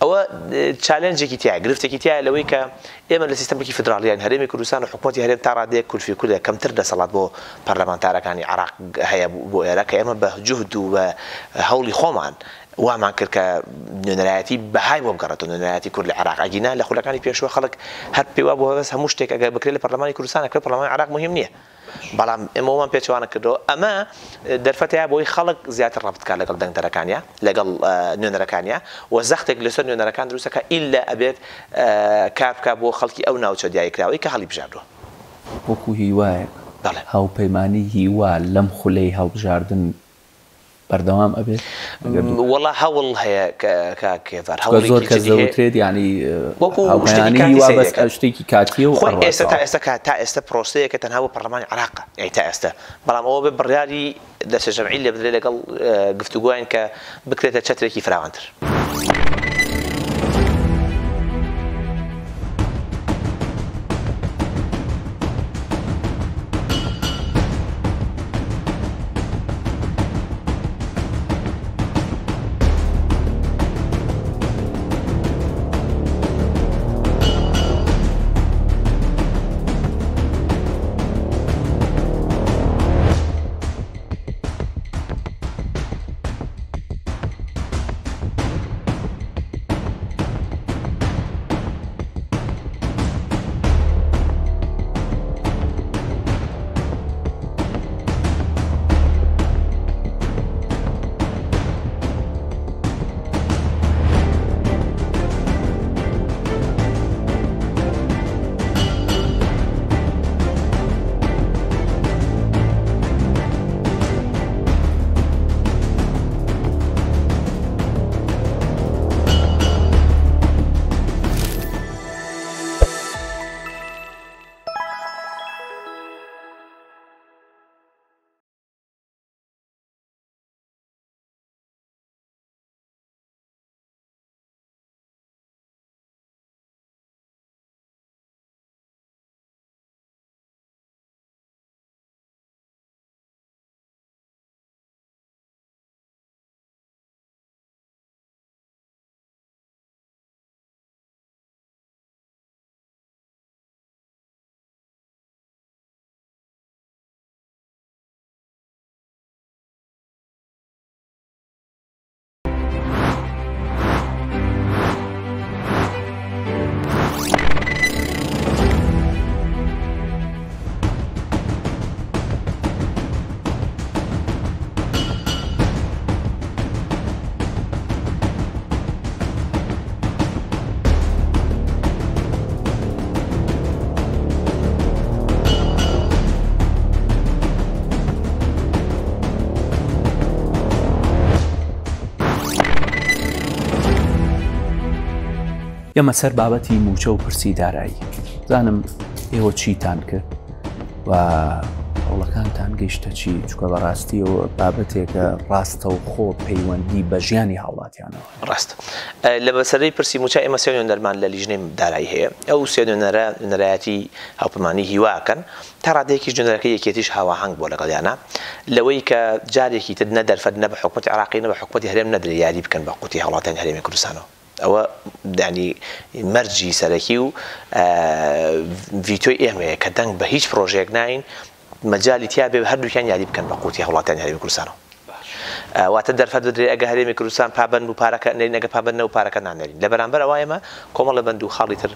ئەوە چالێنجێکی تایە گرفتێکی تایە لەوەی کە ئێمە لە سیستەمێکی فدراڵیان هەرێمی کوردستان و حکوومەتی هەرێم تا ڕادەیەک کورفی کوردە کەمتر دەسەڵات بۆ پەرلەمانتارەکانی عێراق هەیە بۆ ئێرە کە ئێمە بە جوهد و بە هەوڵی خۆمان وامان کرد کە نوێنەرایەتی بەهای بۆ بگەڕێتەوە نوێنەرایەتی کورد لە عێراق ئەگینا لە خولەکانی پێشوە خەڵک هەر پێوا بۆ بەس هەموو شتێک ئەگەر بکرێت لە پەرلەمانی کوردستان ئەکرێت پەرلەمانی عێراق مهم نییە بەڵام ئێمەمان پێچوانە کردەوە ئەمە دەرفەتەیە بۆی خەڵک زیاتر ڕابطکار لەگەڵ دەنگدەرەکانیە لەگەڵ نوێنەرەکانیە و زەختێک لەسەر نوێنەرەکان دروستەکە ئیلا ئەبێت کار بکات بۆ خەڵکی ئەو ناوچە دیاریکراوەی کە هەڵی بژاردووە وەکو هیوایە هاوپەیمانی هیوا لەم خولەی هەڵبژاردن بەردەوام ئەبێت وەڵا هەوڵ هەیە کاکێڤەر زۆر کەس دەوترێت ینی هاوپەیمانی هیوا بەس شتێکی کاتیە و ئێستا تا ئێستا پرۆسەیەکە تەنها بۆ پەرلەمانی عێراقە یعنی تا ئێستا بەڵام ئەوە بێ بڕیاری دەستە جەمعی لێ بدرێت لەگەڵ گفتوگویان کە بکرێتە چەترێکی فراوانتر ئێمە سەر بابەتی موچە و پرسی دارایی زانم ئێوە چیتان کرد و هەوڵەکانتان گەیشتە چی چکە بەڕاستیەوە بابەتێکە ڕاستە و خۆ پەیوەندی بە ژیانی هاوڵاتیانەوە ڕاست لە بەسەرەی پرسی موچە ئێمە سێ نوێنەرمان لە لیژنەی دارایی هەیە ئەو سێ نوێنەرایەتی هاوپەیمانی هیواکەن تا ڕادەیەکیش نوێنەرەکە یەکێتیش هاواهەنگ بۆ لەگەڵیانە لەوەی کە جارێکی تر نە دەرفەت نە بە حکومەتی عێراقی نە بە حکومەتی هەرێم نەدرێ یاری بکەن بە قوتی هەوڵاتیانی هەرێمی کوردستانەوە ئەوە دانی مەرجی سەرەکی و ڤیتۆی ئێمەیە کە دەنگ بە هیچ پرۆژێک ناین مەجالی تیا بێ هەردووکیان یاری بکەن بە قوتی هەوڵاتیانی هەرێمی کوردستانەوە واتە دەرفەت بدرێ ئەگە هەرێمی کوردستان پابەند و پارەکە نەرین ئەگە پابەند نە و پارەکە نانەرین لە بەرامبەر ئەوە ئێمە کۆمەڵە بەند و خاڵی تر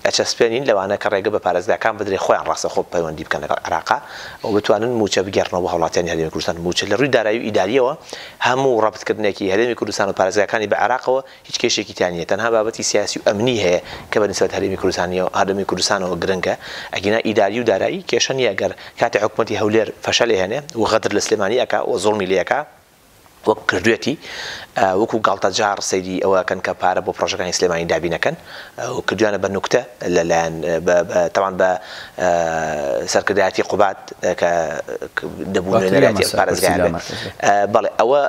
ئەچەسپێنین لەوانە کە ڕێگە بە پارێزگاکان بدرێ خۆیان ڕاستە خۆ پەیوەندی بکەن لەگەڵ عێراقا و بتوانن موچە بگەڕنەوە بە هەوڵاتیانی هەرێمی کوردستان موچە لە ڕووی دارایی و ئیداریەوە هەموو ڕابطکردنێکی هەرێمی کوردستان و پارێزگاکانی بە عێراقەوە هیچ کێشێکی تیان نیە تەنها بابەتی سیاسی و ئەمنی هەیە کە بەنسبەت هەرێمی کوردستانەوە گرنگە ئەگەنا ئیداری و دارایی کێشە نیە گەر کاتی حکومەتی هەولێر فەشەلی هێنێ و غەدر لە سلێمانی ئەکا و زوڵمی لێ ئەکا وەک کردوێتی وەکو گاڵتەجار سەیری ئەوەکەن کە پارە بۆ پرۆژەکانی سلێمانی دابینەکەن و کردویانە بە نوکتە لەلایەن تەمان بە سەرکردایەتی قوبات کە دەبوو نوێنەرایەتی پارێزگایان بەڵێ ئەوە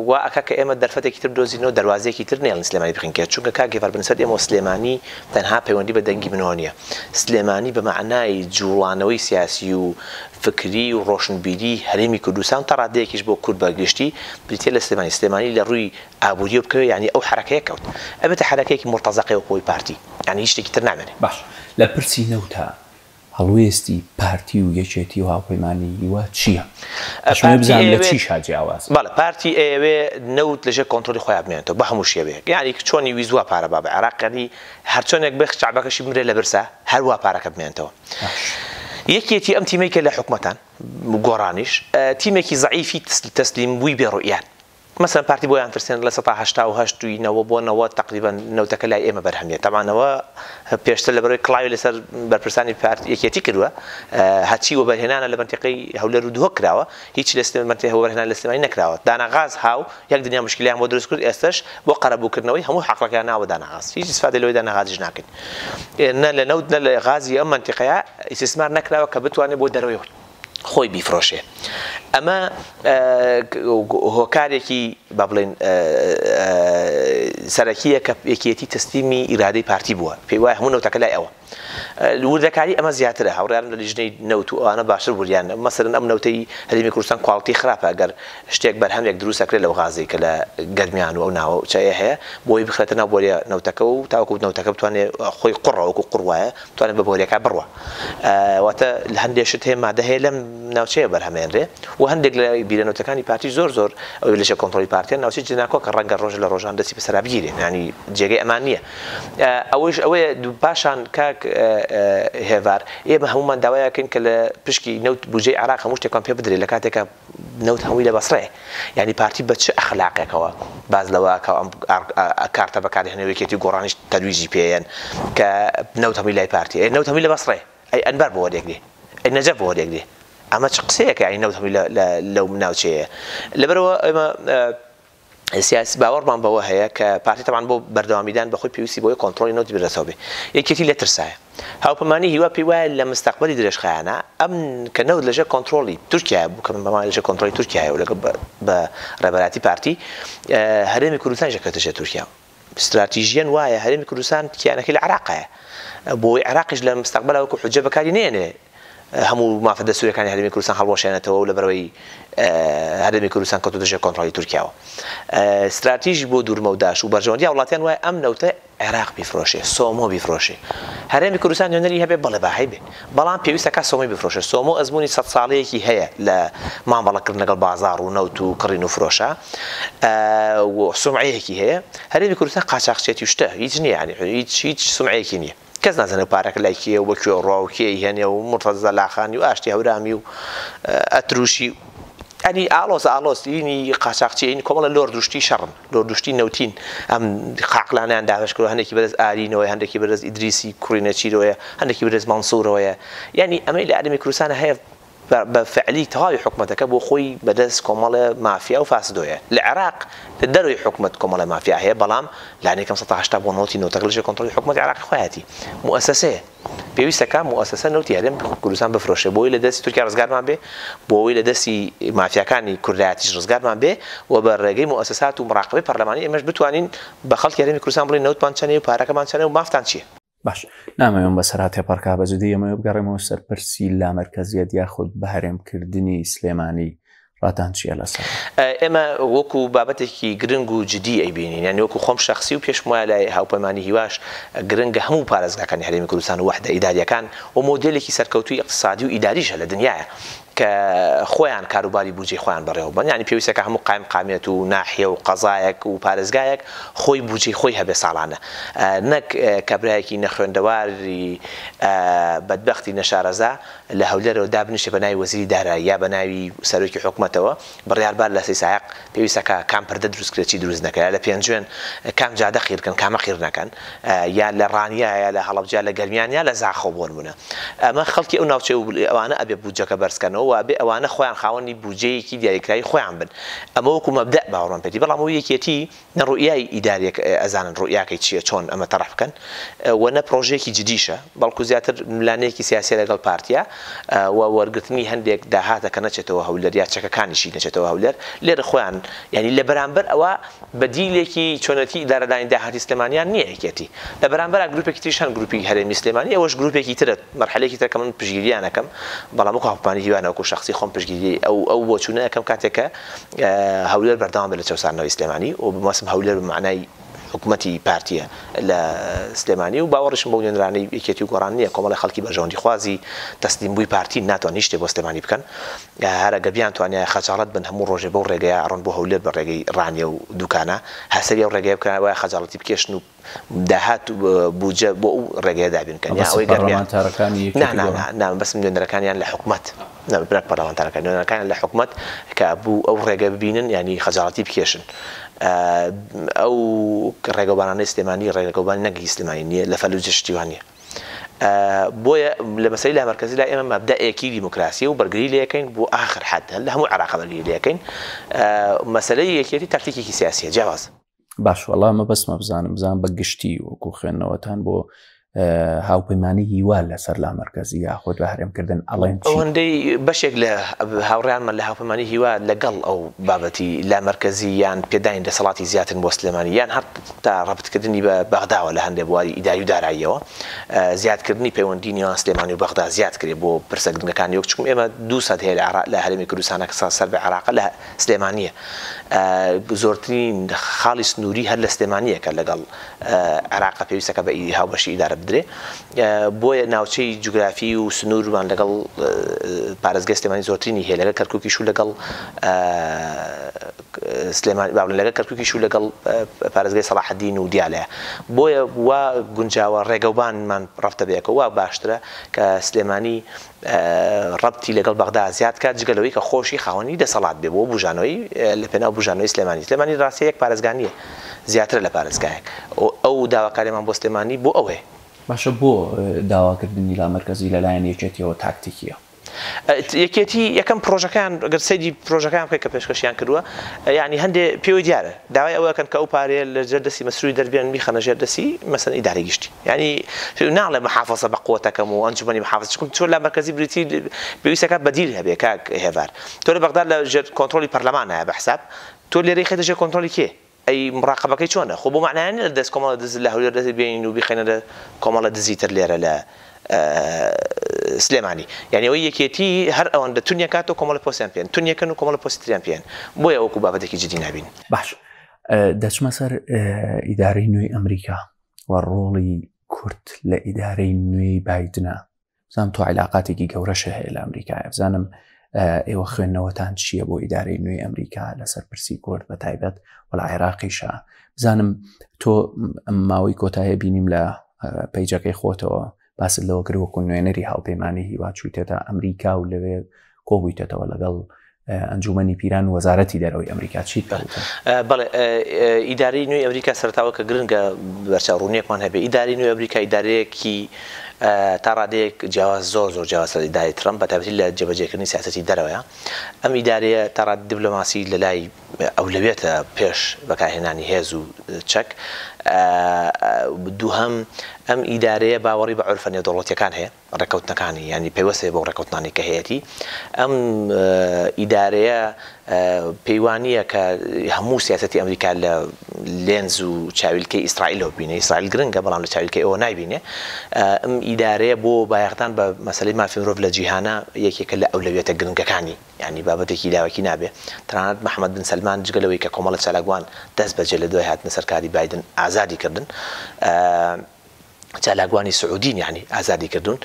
وا ئەکا کە ئێمە دەرفەتێکی تر دۆزینەوە دەواازەیەکی تر نێڵن سلێمانی بخین کە چونکە کاگێڤەر بنسبەت ئێمە سلێمانی تەنها پەیوەندی بە دەنگی منەوە نییە سلێمانی بە معنای جوڵانەوەی سیاسی و فکری و ڕۆشنبیری هەرێمی کوردستان تا ڕادەیەکیش بۆ کورد بەگشتی بریتە لە سلێمانی لە ڕووی ئابووری بکەوێت ینی ئەو حرەکەیە کەوت ئەبێتە حرەکەیەکی مرتەزەقی و خۆی پارتی ینی هیچ شتێکی تر نامێنێ باش لە پرسی نەوتە هەڵوێستی پارتی و یەکێتی و هاوپەیمانی هیوا چییە؟ بزانم لە چی شاجیاواز بەڵێ پارتی ئەوێ نەوت لەژێر کۆنتڕۆلی خۆیان بمێنێتەوە بە هەموو شێوەیەک یعنی چۆنی ویزووە پارە با بە عێراقی هەر چۆنێک بێ شعبەکەشی بمرێ لە برسا هەروە پارەکە بمێنێتەوە یەکێتی ئەم تیمەی کە لە حکومەتان گۆڕانیش تیمێکی زعیفی تەسلیم بووی بێڕوئیان مثلا پارتی بۆیان ترسێن لە 1970 بۆ 90 تقریبا نەوتەکە لای ئێمە بەرهەمیێت تەمانەوە پێشتر لە بەرەوەی کڵاوی لەسەر بەرپرسانی یەکێتی کردووە هەچی وەبەرهێنانە لە منتیقەی هەولێر و دووە کراوە هیچ لە منتیقەی هەولێر لە سلێمانی نەکراوە داناغاز هاو یەک دنیا مشکلیان بۆ دروست کرد ئێستش بۆ قەرەبووکردنەوەی هەموو حەقەکەیان ناوە داناغاز هیچ استفادەی لەوەی داناغازیش ناکەین نە لە نەوت نە لە غازی ئەم منتیقەیە ئیسtismار نەکراوە کە بتوانێت بۆ دەرەوەی خۆی بیفرۆشێ ئەمە هۆکارێکی با بڵێن سەرەکیە کە یەکێتی تەسلیمی ئیرادەی پارتی بووە پێی وایە هەموو نەوتەکە لای ئەوە وردەکاری ئەمە زیاترە هەوڕیان لە لیژنەی نەوت و ئەوانە باشتر بوریان مەسەرەن ئەم نەوتەی هەرێمی کوردستان کواڵیتی خراپە ئەگەر شتێک بەرهەمێک دروست ئەکرێت لەو غازەی کە لە گەرمیان و ئەو ناوە چایە هەیە بۆی بخرێتە ناو بۆریە نەوتەکە و تاوەکو نەوتەکە بتوانێت خۆی قوڕەوەکو قوڕوایە بتوانێت بە بۆریەکە بڕوە واتە لە هەندێک شت هەیە مادە هەیە لەم ناوچەیە بەرهەمێنرێ و هەندێک لە بیرەنەوتەکانی پارتی زۆر ئەو لەشە کۆنتڕۆلی پارتیان ناوچەی جناکۆ کە ڕەنگە ڕۆژ لە ڕۆژان دەستی بەسەرا بگیرێن ینی جێگەی ئەمان نییە ئەوەش ئەوەیە پاشان کاک هێوار ئێمە هەمومان داوایەکەین کە لە پشکی نەوت بودجەی عێراق هەموو شتێکان پێ بدرێت لە کاتێکە نەوت هەمووی لە بەسڕێ ینی پارتی بە چه ئەخلاقێکەوە باز لەوەکە ئەم کارتە بەکارهێنەوەیەکێتی گۆڕانیش تەرویجی پێیان کە نەوت هەمووی لای پارتی نەوت هەمووی لە بەسڕێ ئەی ئەنبەر بۆ وەرێک دێ ئەی نەجەف بۆ وەرێک دێ ئەمە چ قسەیەکە ئەی نەوت هەمووی لەو ناوچەیە لەبەرەوە ئێمە سیاسی باوەڕمان بەوە هەیە کە پارتی تەمان بۆ بەردەوامیدان بەخۆی پێویستی بۆی کۆنتڕۆلی نەوت بێتەوە بێ یەکێتی لە ترسایە هاوپەمانی هیوا پێی وایە لە مستەقبەلی درێژخایانە ئەم کە نەوت لەژێر کۆنتڕۆلی تورکیا بوو کە بەمان لەژێر کۆنتڕۆلی تورکیایە و لەگەڵ بە ڕێبەراتی پارتی هەرێمی کوردستان ژەکەوتەژێر تورکیا استراتیژیەن وایە هەرێمی کوردستان کیانەکەی لە عێراقایە بۆی عێراقیش لە مستەقبەلا وەکو حوجە بەکاری نێنێ هەموو مافەدە سوورەکانی هەرێمی کوردستان هەڵوەشێنێتەوە و لە بەرەوەی هەرێمی کوردستان کەوتۆ دەژێر کۆنتڕۆلی تورکیاوە استراتیژی بۆ دوورمەوداش و بەرژەوەندی وڵاتیان وایە ئەم نەوتە عێراق بیفرۆشێ سۆمۆ بیفرۆشێ هەرێمی کوردستان نوێنەری هەبێ بەڵێ باهی بێ بەڵام پێویستە کا سۆمۆی بفرۆشێ سۆمۆ ئەزمموی 100 ساڵەیەکی هەیە لە مامەڵەکردن لەگەڵ بازاڕ و نەوت و کڕین و فرۆشە و سومعەیەکی هەیە هەرێمی کوردستان قاچاقچێتی شتە هیچ نییە ینی هیچ سومعەیەکی نییە کەس نازانێت پارەکە لای کێ و بەکوێ ڕاوکێ هێنێ و مرتەزە لاخانی و ئاشتی هەورامی و ئەتروشی ئەنی ئالۆزینی قاچاقچی کۆمەڵە لۆر دوشتی شەڕن لۆر دوشتی نەوتین ئەم قاقلانیان داوەشکەوە هەندێکی بەرز ئارینەوەی هەندێکی بەرز ئیدریسی کوڕینە چیرۆیە هەندێکی بەرز مانسوورەوەیە یعنی ئەمەی لە ئەرێمی کوردستانە هەیە بە فعلی تەواوی حکومەتەکە بۆ خۆی بەدەست کۆمەڵە مافیا و فاسدۆیە لە عێراق لە دەروی حکومەت کۆمەڵە مافیا هەیە بەڵام لانێکم 1970 بۆ نەوتی نەوتەکە لەژێر کۆنتڕۆلی حکومەتی عێراقی خۆیەتی مؤسسەیە پێویستەکە مؤسسە نەوتی هەرێم کوردستان بفرۆشێ بۆی لە دەستی تورکیا ڕزگارمان بێ بۆی لە دەستی مافیاکانی کوردایەتیش ڕزگارمان بێ و بە ڕێگەی مؤسسات و مراقبەی پەرلەمانی ئێمەش بتوانین بە خەڵکی هەرێمی کوردستان بڵێن نەوتمان چەندێ و پارەکەمان چەندێ و مافتان چییە باش نامەوێن بەسەرات تێپەڕکا بەجددی ئەمە بگەڕێمەوە سەرپرسی لا مەرکەزیەت یاخود بە هەرێمکردنی سلێمانی ڕاتان چیە لەسەر ئێمە وەکو بابەتێکی گرنگ و جدی ئەیبینین یعنی وەکو خۆم شخصی و پێشم وایە لای هاوپەیمانی هیواش گرنگە هەموو پارێزگاکانی هەرێمی کوردستان و وەحدە ئیداریەکان و مۆدلێکی سەرکەوتوی اقتصادی و ئیداریشە لە دنیاە کە خۆیان کاروباری بودجێ خۆیان بەڕێوەبن ینی پێویستەکە هەموو قایم قامێت و ناحیە و قەزایەک و پارێزگایەک خۆی بودجێ خۆی هەبێ ساڵانە نەک کابرایەکی نەخوێندەواری بەدبەختی نەشارەزا لە هەولێرەوە دابنیشێ بە ناوی وەزیری دارایی یا بە ناوی سەرۆکی حکومەتەوە بڕیاربار لە سەیسایق پێویستەکە کام پردە دروستکرێت چی دروست نەکرێت لە پێنجوێن کام جادە خیرکەن کامە خیر نەکەن یا لە ڕانیا یا لە هەڵەبجە لە گەرمیان یا لە زاخۆ بۆن بوونە ئەمە خەڵکی ئەو ناوچێ ئەوانە ئەبێ بودجەکە بەرزکەنەوە و ئەبێ ئەوانە خۆیان خاوەنی بودجەیەکی دیاریکراوی خۆیان بن ئەمە وەکو مەبدە باوەڕمان پێێتی بەڵام ئەو یەکێتی نەڕوئیای ئیداریەک ئەزانن ڕوئیاکەی چییە چۆن ئەمە تەڕەح بکەن وەنە پرۆژێکی جدیشە بەڵکو زیاتر ملانەیەکی سیاسی لەگەڵ پارتیا و وەرگرتنی هەندێک داهاتە کە نەچێتەوە هەولێر یا چەکەکانیشی نەچێتەوە هەولێر لێرە خۆیان ینی لە بەرامبەر ئەوە بەدیلێکی چۆنەتی ئیدارەدانی داهاتی سلێمانیان نییە یەکێتی لە بەرامبەر گروپێکی تریش هەن گروپی هەرێمی سلێمانی ئەوەش گروپێکی ترە مەرحەلەیەکی تر کە من پشگیریانەکەم بەڵام وەکو هاوپەیمانی هیوانەوەکو شخصی خۆم پشگیری ئەو بۆچوونە یەکەم کاتێکە هەولێر بەردەوام بێت لە چەسانەوەی سلێمانی و بمەسم هەولێر بمعنای حکوومەتی پارتیە لە سلێمانی و باوەڕشم بۆ نوێنرانی یەکێتی و گۆڕان نییە کۆمەڵی خەڵکی بەژەوەندی خوازی تەسلیم بووی پارتی ناتوانانی شتێ بۆ سلێمانی بکەن هەرە گەبیان توانای خەجاڵەت بن هەموو ڕۆژێ بەو ڕێگەیە ڕۆن بۆ هەولێر بە ڕێگەی ڕانیە و دوکانە هەسەری ئەو ڕێگەی بکەن وایە خەجاڵەتی بکێشن و داهات بوجە بۆ ئەو ڕێگەیە دابینکەن یا ئەوەی گەرمانتارەکانی بەس نوێنەرەکانیان لە حکوومەت برک پەرلەمانتارەکان نوێنەرەکان لە حکوومەت کە بوو ئەو ڕێگە ببینن ینی خەجاڵەتی بکێشن ئەو ڕێگەبانانەی سلێمانی ڕێگەبانی نەگەی سلێمانی نییە لە فەلوجە شتیوانیە بۆیە لە مەسەی لا مەرکەزی لا ئێمە مەبدەئێکی دیموکراسی و بەرگری لەکەین بۆ ئاخر حد لە هەموو عێراق بەرگری لەکەین مەسەلەی یەکێتی تاکتیکێکی سیاسیە جیاواز باش وەڵام مە بەسمە بزانم بە گشتی وەکو خوێندنەوەتان بۆ هاوپەیمانی هیوا لەسەر لا مەرکەزی یاخۆ بە هەرێمکردن ئەڵێن ئەوەندەی بەشێک لە هاوڕیانمان لە هاوپەیمانی هیوا لەگەڵ ئەو بابەتی لا مەرکەزی یان پێداین دەسەڵاتی زیاترن بۆ سلێمانی یان هەر تا ڕەبتکردنی بە بەغداوە لە هەندێک بواری ئیداری و داراییەوە زیادکردنی پەیوەندی نێوان سلێمانی و بەغدا زیاد کرێ بۆ پرسەگرنگەکانی وەک چکم ئێمە 200 هەیە لە هەرێمی کوردستانە کە سەر بە عێراق لە سلێمانیە زۆرترین خاڵی سنووری هەر لە سلێمانیە کە لەگەڵ عێراق پێویستەکە بە هاوبەشی ئیدارە بدرێ بۆیە ناوچەی جوگرافی و سنوورمان لەگەڵ پارێزگای سلێمانی زۆرترینی هەیە لەگەڵ کەرکووکیش و لەگەڵ سلێمانی لەگەڵ کەرکووکیش و لەگەڵ پارێزگای سەلاحەدین و دیالەیە بۆیە وا گونجاوە ڕێگەوبانمان ڕەفتە بێکەوە وا باشترە کە سلێمانی ڕەبتی لەگەڵ بەغدا زیاد کات جگەلەوەی کە خۆشی خاوەنی دەسەڵات بێ بۆ بژانەوەی لە پێناو بژانەوەی سلێمانی ڕاستی یەک پارێزگانیە زیاتر لە پارێزگایەک ئەو داواکاریمان بۆ سلێمانی بۆ ئەوەیە باشە بۆ داواکردنی لا مەرکەزی لەلایەن یەکێتیەوە تاکتیکیە یەکێتی یەکەم پرۆژەکان گەر سەیدی پرۆژەکان بکەی کە پێشکەشیان کردووە ینی هەندێ پێوەی دیارە داوای ئەوەکەن کە ئەو پارەیە لە جەردەسی مەسرووی دەربێن میخەنە ژێردەسی مەسەن ئیداری گشتی ینی ناڵێ محافەزە بە قووەتەکەم و ئەنجومەنی محافەز چکم تۆ لا مەرکەزی بریتی پێویستەکە بەدیل هەبێ کاک هێڤار تۆ لە بەغدا لە کۆنتڕۆلی پەرلەمانایە بە حساب تۆ لێرەی خێتە ژێر کۆنتڕۆلی کێ ئەی مراقبەکەی چۆنە خۆ بۆ معنایانە لە دەست کۆمەڵە دز لە هەولێر دەست بێنین و بیخەینە لە کۆمەڵە دزیتر لێرە لە سلێمانی یعنی ئەوەی یەکێتی هەر ئەوەندە تونیە کات و کۆمەڵە پۆستیان پێن تونیەکەن و کۆمەڵە پۆستیان پێن بۆیە ئەوکو بابەتێکی جدی نابین باش دەچمە سەر ئیدارەی نوێی ئەمریکا و ڕۆڵی کورد لە ئیدارەی نوێی بایدنە بزانم تۆ عیلاقاتێکی گەورەشە هەیە لە ئەمریکا بزانم ئێوە خوێندنەوەتان چییە بۆ ئیدارەی نوێی ئەمریکا لەسەر پرسی کورد بە تایبەت وڵا عێراقیشە بزانم تۆ ماوەی کۆتایە بینیم لە پەیجەکەی خۆتەوە باست لەوە کرد وەکو نوێنەری هاوپەیمانی هیوا چوویتێتە ئەمریکا و لەوێ کۆبوویتێتەوە لەگەڵ ئەنجومەنی پیران و وەزارەتی دەرەوەی ئەمریکا چیت بەڵێ ئیدارەی نوێی ئەمریکا سەرتاوە کە گرنگە بەرچاوڕوونیەکمان هەبێ ئیداری نوێی ئەمریکا ئیدارەیەکی تا ڕادەیەک جیاواز زۆر جیاواز لە ئیداری ترەمپ بەتایبەتی لە جێبەجێکردنی سیاسەتی دەرەوەیە ئەم ئیدارەیە تا ڕاد دیبلۆماسی لە لای ئەولەویەتە پێش بەکارهێنانی هێز و چەک دووهەم ئەم ئیدارەیە باوەڕی بە عورفە نێودەوڵەتیەکان هەیە ڕێکەوتنەکانی ینی پێوەستێ بۆ ڕێکەوتنانی کە هەیەی ئەم ئیدارەیە پەیوانیە کە هەموو سیاسەتی ئەمریکا لە لێنز و چاویلکەی ئیسرائیلەوە بینێ ئیسرائیل گرنگە بەڵام لە چاویلکەی ئەوە نایبینێ ئەم ئیدارەیە بۆ بایەختان بە مەسەلەی مافی مرۆڤ لە جیهانە یەکێکە لە ئەولەویەتە گرنگەکانی ینی بابەتێکی لاوەکی نابێ تەنانەت محەممەد بن سەلمان جگەلەوەی کە کۆمەڵە چالاکوان دەست بەجێ لە دوای هاتنە سەرکاری بایدن ئازادی کردن چالاکوانی سعودین یعنی ئازادی کردوون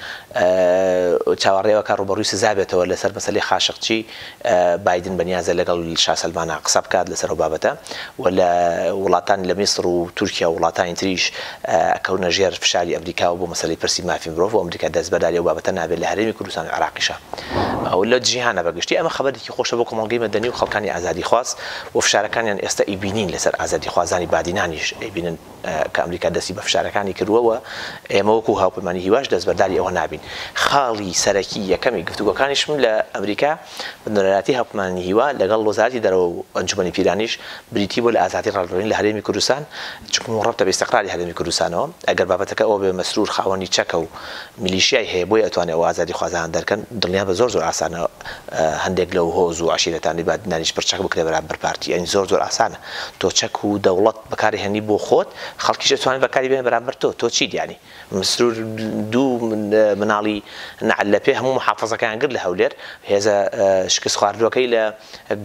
چاوەڕێەوە کە ڕوبەڕووی سزا بێتەوە لەسەر مەسەلەی خاشقچی بایدن بەنیازە لەگەڵ شاه سەلمانە قسە بکات لەسەر ئەو بابەتە و لە وڵاتان لە میسر و تورکیا و وڵاتانی تریش ئەکەونە ژێر فشاری ئەمریکا و بۆ مەسەلەی پرسی مافی مرۆڤ و ئەمریکا دەست بەداری ئەو بابەتە نابێت لە هەرێمی کوردستان و عێراقیشە ئەو لە جیهانە بەگشتی ئەمە خەبەرێکی خۆشە بۆ کۆمەڵگەی مەدەنی و خەڵکانی ئازادی خواست و فشارەکانیان ئێستا ئیبینین لەسەر ئازادی خوازانی بادینانیش ئەیبینن کە ئەمریکا دەستی بە فشارەکانی کردووەوە ئێمە وەکو هاوپەیمانی هیواش دەستبەرداری ئەوە نابین خاڵی سەرەکی یەکەمی گفتوگۆکانیشم لە ئەمریکا بنەرەتی هاوپەیمانی هیوا لەگەڵ وەزارەتی دەرەوە و ئەنجومەنی پیرانیش بریتی بۆ لە ئازادی ڕاگەڕینی لە هەرێمی کوردستان چونکە ڕەبتە بە ئیستیقراری هەرێمی کوردستانەوە ئەگەر بابەتەکە ئەوە بێ مەسرور خاوەنی چەکە و میلیشیای هەیە بۆی ئەتوانێت ئەوە ئازادی خوازان دەرکەن دڵنیا بە زۆر ئاسانە هەندێک لەو هۆز و عشیرەتانی بادنانیش پرچەک بکرێ بەرامبەر پارتی ئەنی زۆر ئاسانە تۆ چەک و دەوڵەت بەکاری هێنی بۆ خۆت خەڵکیش ئەتوانێت بەکاری بێنێ بەرامبەر تۆ چی يعني مسرور دوو مناڵی نعل لە پێ هەموو محافەزەکان کرد لە هەولێر هێزە شکست خواردوەکەی لە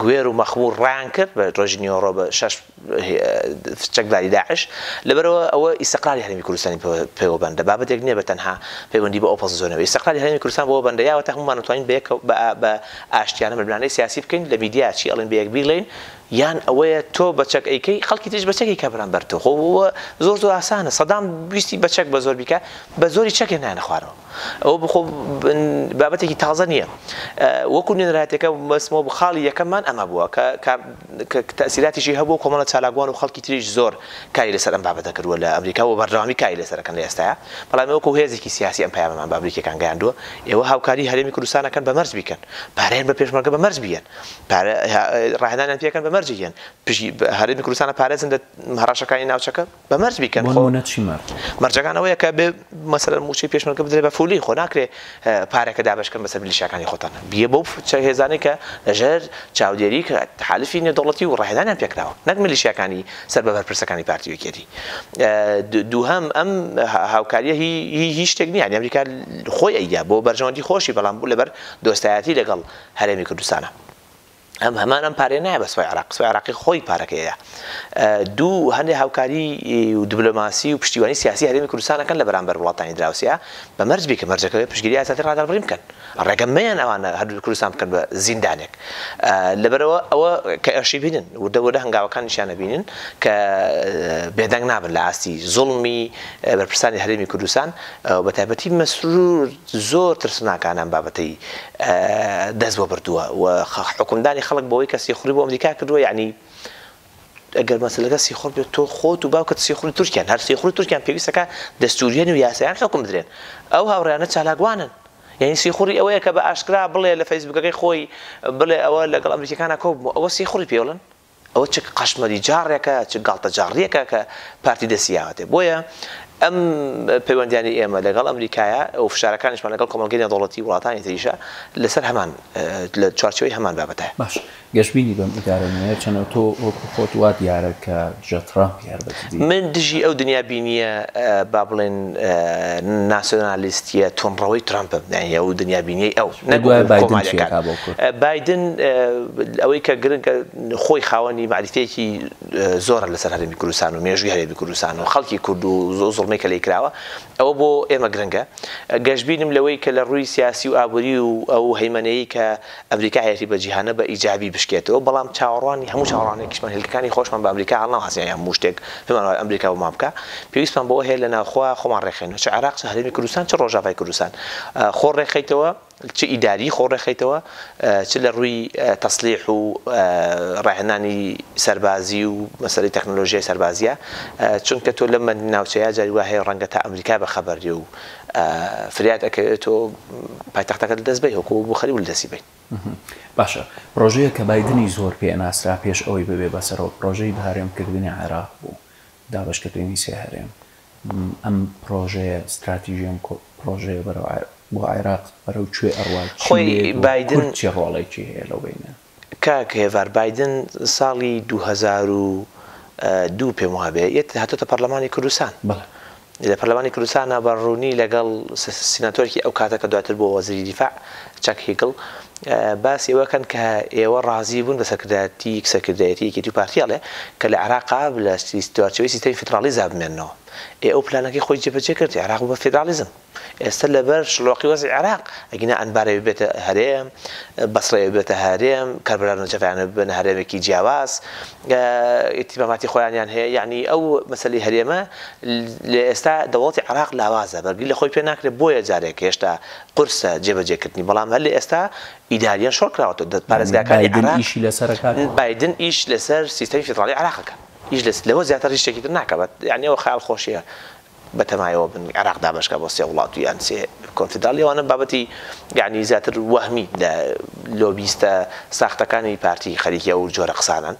گوێر و مەخبوور ڕیان کرد بە ڕۆژی نیۆڕۆ بە 6 چەکداری داعش لەبەرەوە ئەوە ئیستیقلالی هەرێمی کوردستانی پەیوەبەندە بابەتێک نییە بە تەنها پەیوەندی بە ئۆپۆزیسیۆنەوەی ئیستیقلالی هەرێمی کوردستان بۆ بەندە یاوەتە هەمومان نتوانین بە ئاشتیانە مەلملانەی سیاسی بکەین لە میدیا چی ئەڵێن بەیەک بیڵێن یان ئەوەیە تۆ بەچەک ئەیکەی خەڵکی تریش بەچەکی کە بەرامبەر تۆ خۆ زۆر ئاسانە سەدام ویستی بەچەک بە زۆر بیکە بە زۆری چەکێ نایەنە خوارەوە ئەوە بخۆ بابەتێکی تازە نییە وەکو نوێنەرایەتەکە بەسمەوە بخاڵی یەکەممان ئەمە بووە کە تەسیراتیشی هەبوو کۆمەڵە چالاکوان و خەڵکی تریش زۆر کاری لەسەر ئەم بابەتە کردووە لە ئەمریکا و بەردەوامی کاری لەسەرەکەن لە ئێستاە بەڵام وەکو هێزێکی سیاسی ئەم پەیامەمان بە ئەمریکەکان گەیاندووە ئێوە هاوکاری هەرێمی کوردستانەکەن بە مەرج بیکەن پارەیان بە پێشمەرگە بە مەرج بیەن ڕاهێنانیان پێکەن بە مەرجیان هەرێمی کوردستانە پارێزن لە هەڕاشەکانی ناوچەکە بە مەرج بیکەن مەرجەکانەوەیە کە بێ مەسەلەن موچەی پێشمەرگە بدرێ بە فولی خۆ ناکرێ پارێکە دابشکەن بەسەر میلیشیاکانی خۆتان بیە بۆ هێزانەی کە لەژێر چاودێری کە تحالفی نێودەوڵەتی و ڕاهێنانیان پێکراوە نەک میلیشیاکانی سەر بە بەرپرسەکانی پارتی وەکێتی دووهەم ئەم هاوکاریە هیچ شتێک نییە ئەمریکا خۆی ئەیدا بۆ بەرژەوەندی خۆشی بەڵام بوو لەبەر دۆستایەتی لەگەڵ هەرێمی کوردستانە ئەم هەمان ئەم پارێ نایە بە سوای عراقی خۆی پارەکەیە دوو هەندێک هاوکاری و دیبلۆماسی و پشتیوانی سیاسی هەرێمی کوردستانەکەن لە بەرامبەر وڵاتانی دراوسیا بە مەرج بیکە مەرجەکەوێ پشتگیری ئازادی ڕادەربڕی بکەن ڕێگەمەیان ئەوانە هەردوو کوردستان بکەن بە زیندانێک لەبەرەوە ئەوە کە ئەشی بینن وردەوەدە هەنگاوەکان نیشانە بینن کە بێدەنگ نابن لە ئاستی زوڵمی بەرپرسانی هەرێمی کوردستان بە تایبەتی مەسرور زۆر ترسناکانان بابەتەی دەست بۆ بردووە و حکومدانی خەڵک بۆەوەی کە سیخوڕی بۆ ئەمریکا کردووە یعنی ئەگەر مەسەلەکە سیخۆر بێت تۆ خۆت و باوکت سیخوڕی تورکیان هەر سیخوڕی تورکیان پێویستەکە دەستوریان و یاسایان حکم بدرێن ئەو هاوڕێیانە چالاکوانن یعنی سیخوڕی ئەوەیە کە بە ئاشکرا بڵێ لە فەیسبوکەکەی خۆی بڵێ ئەوە لەگەڵ ئەمریکەکانە کۆبوو ئەوە سیخوڕی پێوڵن ئەوە چ قەشمەری جاڕێکە چ گاڵتە جاڕیەکە کە پارتی دەسیاوەتێ بۆیە ئەم پەیوەندیانی ئێمە لەگەڵ ئەمریکایە ئەو فشارەکانیشمان لەگەڵ کۆمەڵگەی نێودەوڵەتی وڵاتانی تریشە لەسەر هەمان لە چوارچێوەی هەمان بابەتە باش گەشتبینی بەم ئیدارەنوێر چەنە تۆ وەکو خۆت وا دیارە کە ژەترامپ یاربەتی من دژی ئەو دنیا بینیە با بڵێن ناسیۆنالیستیە تۆمڕەوەی ترامپم ئەو دنیا بینیەی ئەو بایدن ئەوەی کە گرنگە خۆی خاوەنی معریفەیەکی زۆرە لەسەر هەرێمی کوردستان و مێژووی هەرێمی کوردستان و خەڵکی کورد و زوڵمەی کە لێی کراوە ئەوە بۆ ئێمە گرنگە گەشتبینم لەوەی کە لە ڕووی سیاسی و ئابووری و ئەو هەیمەنەیە کە ئەمریکا هەیەی بە جیهانە بە ئیجابی بشکێتەوە بەڵام چاوەڕوانی هەموو چاوەڕوانێکیشمان هێلکەکانی خۆشمان بە ئەمریکا هەڵناواسیان هەموو شتێک پێمان وایە ئەمریکا و مام بکە پێویستمان بەوە هەیە لە ناوخوا خۆمان ڕێخێنەوە چ عێراق چ هەرێمی کوردستان چ ڕۆژاوای کوردستان خۆ ڕێخەیتەوە چ ئیداری خۆ ڕێخەیتەوە چ لە ڕووی تەسلیح و ڕاهێنانی سەربازی و مەسەلەی تەکنۆلۆژیای سەربازیە چونکە تۆ لەمە ناوچەیە جاری وا هەیە ڕەنگە تا ئەمریکا بەخەبەری و فریاد ئەکەوێتەوە پایتەختەکەت دەست بێت وەکو بۆ خەریک دەستی بێت باشە پرۆژەیە کە بایدنی زۆر پێناسرا پێش ئەوەی ببێ بەسەرەوە پرۆژەی هەرێمکردنی عێراق بوو دابەشکردنی سێ هەرێم ئەم پرۆژەیە استراتیژیەم پرۆژەیە بۆ عێراق بەرەو کوێ ئەڕوا خۆی بایدن چی ڕۆڵێکی هەیە لەو بینە کاک هێڤار بایدن ساڵی 2002 پێم وابێ هاتۆتە پەرلەمانی کوردستان لە پەرلەمانی کوردستانە بەڕوونی لەگەڵ سیناتۆرێکی ئەو کاتە کە دواتر بۆ وەزیری دیفاع چەک هیگڵ باسی ئەوەکەن کە ئێوە ڕازی بوون بە سەرکردایەتی یەکێتی و پارتیاڵێ کە لە عێراقا لە دوارچەوەی سیستەمی فیدرالیزم بمێنەوە ئەو پلانەکەی خۆی جێبەجێ کرد عێراق بە فیدرالیزم ئێستا لەبەر شڵۆقی وەزعی عێراق ئەگەنا ئەنبارەوێ بێتە هەرێم بەسڕەوێ بێتە هەرێم کەربەلا نەجەفیانە بنە هەرێمێکی جیاواز ئیتیماماتی خۆیانیان هەیە یعنی ئەو مەسەلەی هەرێمە لە ئێستا دەوڵەتی عێراق لاوازە بەرگری لە خۆی پێ ناکرێت بۆیە جارێک هێشتا قورسە جێبەجێکردنی بەڵام هەر لە ئێستا ئیداریان شۆڕ کراوەتەوە پارێزگاکانی عێراق بایدن ئیش لەسەر سیستەمی فیدرالی عێراقەکە ئیش لەوە زیاتر شتێکی تر ناکەوێت یعنی ئەوە خەیاڵ خۆشیە بەتەمایەوە بن عێراق دابشکە بۆ سێ وڵات و یان سێ کۆنفیدرالیەوەنە بابەتی یعنی زیاتر وەهمی لە لۆبیستە ساختەکانی پارتی خەریکیە و جۆرە قسانن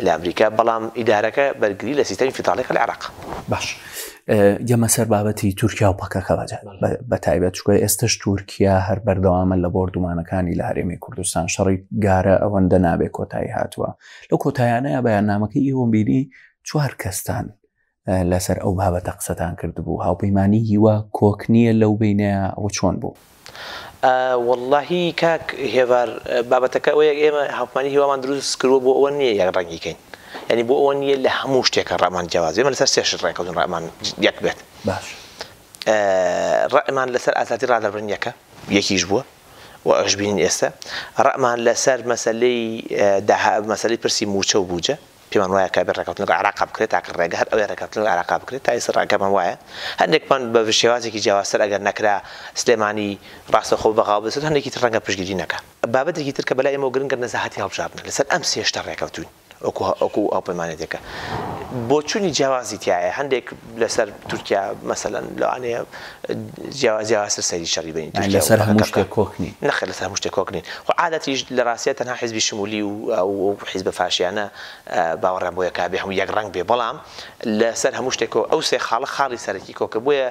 لە ئەمریکا بەڵام ئیدارەکە بەرگری لە سیستەمی فیدرالیەکە لە عێراق باش یەمە سەر بابەتی تورکیا و پەکەکە بە تایبەت چکۆی ئێستش تورکیا هەر بەردەوامە لە بۆردومانەکانی لە هەرێمی کوردستان شەڕی گارە ئەوەندە نابێ کۆتایی هاتووە لەو کۆتایانەیە بەیاننامەکەی ئێوە بینی 4 کەستان لەسەر ئەو بابەتە قسەتان کردبوو هاوپەیمانی هیوا کۆکنیە لەو بینەیە ئەوە چۆن بوو؟ واللهی کاک هێوار بابەتەکە ئەوەیە ئێمە هاوپەیمانی هیوامان دروست کردووە بۆ ئەوە نییە یەک ڕەنگیکەین ینی بۆ ئەوە نییە لە هەموو شتێکە ڕەمان جیاواز ئێمە لەسەر سێ شت ڕێکەوتون ڕەمان یەک بێت باش ڕەمان لەسەر ئازادی ڕادەبرن یەکە یەکیش بووە و ئەش بینین ئێستا ڕەمان لەسەر مەسەلەی پرسی موچە و بووجە پێمان وایە کابێ ڕێکەوتن لە عێراق بکرێت تاکە ڕێگە هەر ئەوێ ڕێکەوتن لە عێراق بکرێت تا ئێستا ڕێگەمان وایە هەندێکمان بە شێوازێکی جیاوازتر ئەگەر نەکرا سلێمانی ڕاستەخۆ بەغاو بێت هەندێکی تر ڕەنگە پشتگیری نەکا بابەتێکی تر کە بەلای ئێمە گرنگە نەزاهەتی هەڵبژاردنە لەسەر ئەم سێ شتە ڕێکەوتوین ئەوکو هاوپەیمانێتێکە بۆ چوونی جیاوازی تایە هەندێک لەسەر تورکیا مەسەلەن لەوانەیە جیاوازتر سەیری شەڕی بینی لەسەر هەموو شتێک کۆکنی نەخێر لەسەر هەموو شتێک کۆکنین خۆ عادەتیش لە ڕاستیە تەنها حیزبی شمولی و حیزب فاشیانە باوەڕیان بۆیە کابێ هەموو یەک ڕەنگ بێ بەڵام لەسەر هەموو شتێک ئەو سێ خاڵی سەرەکی کۆکە بۆیە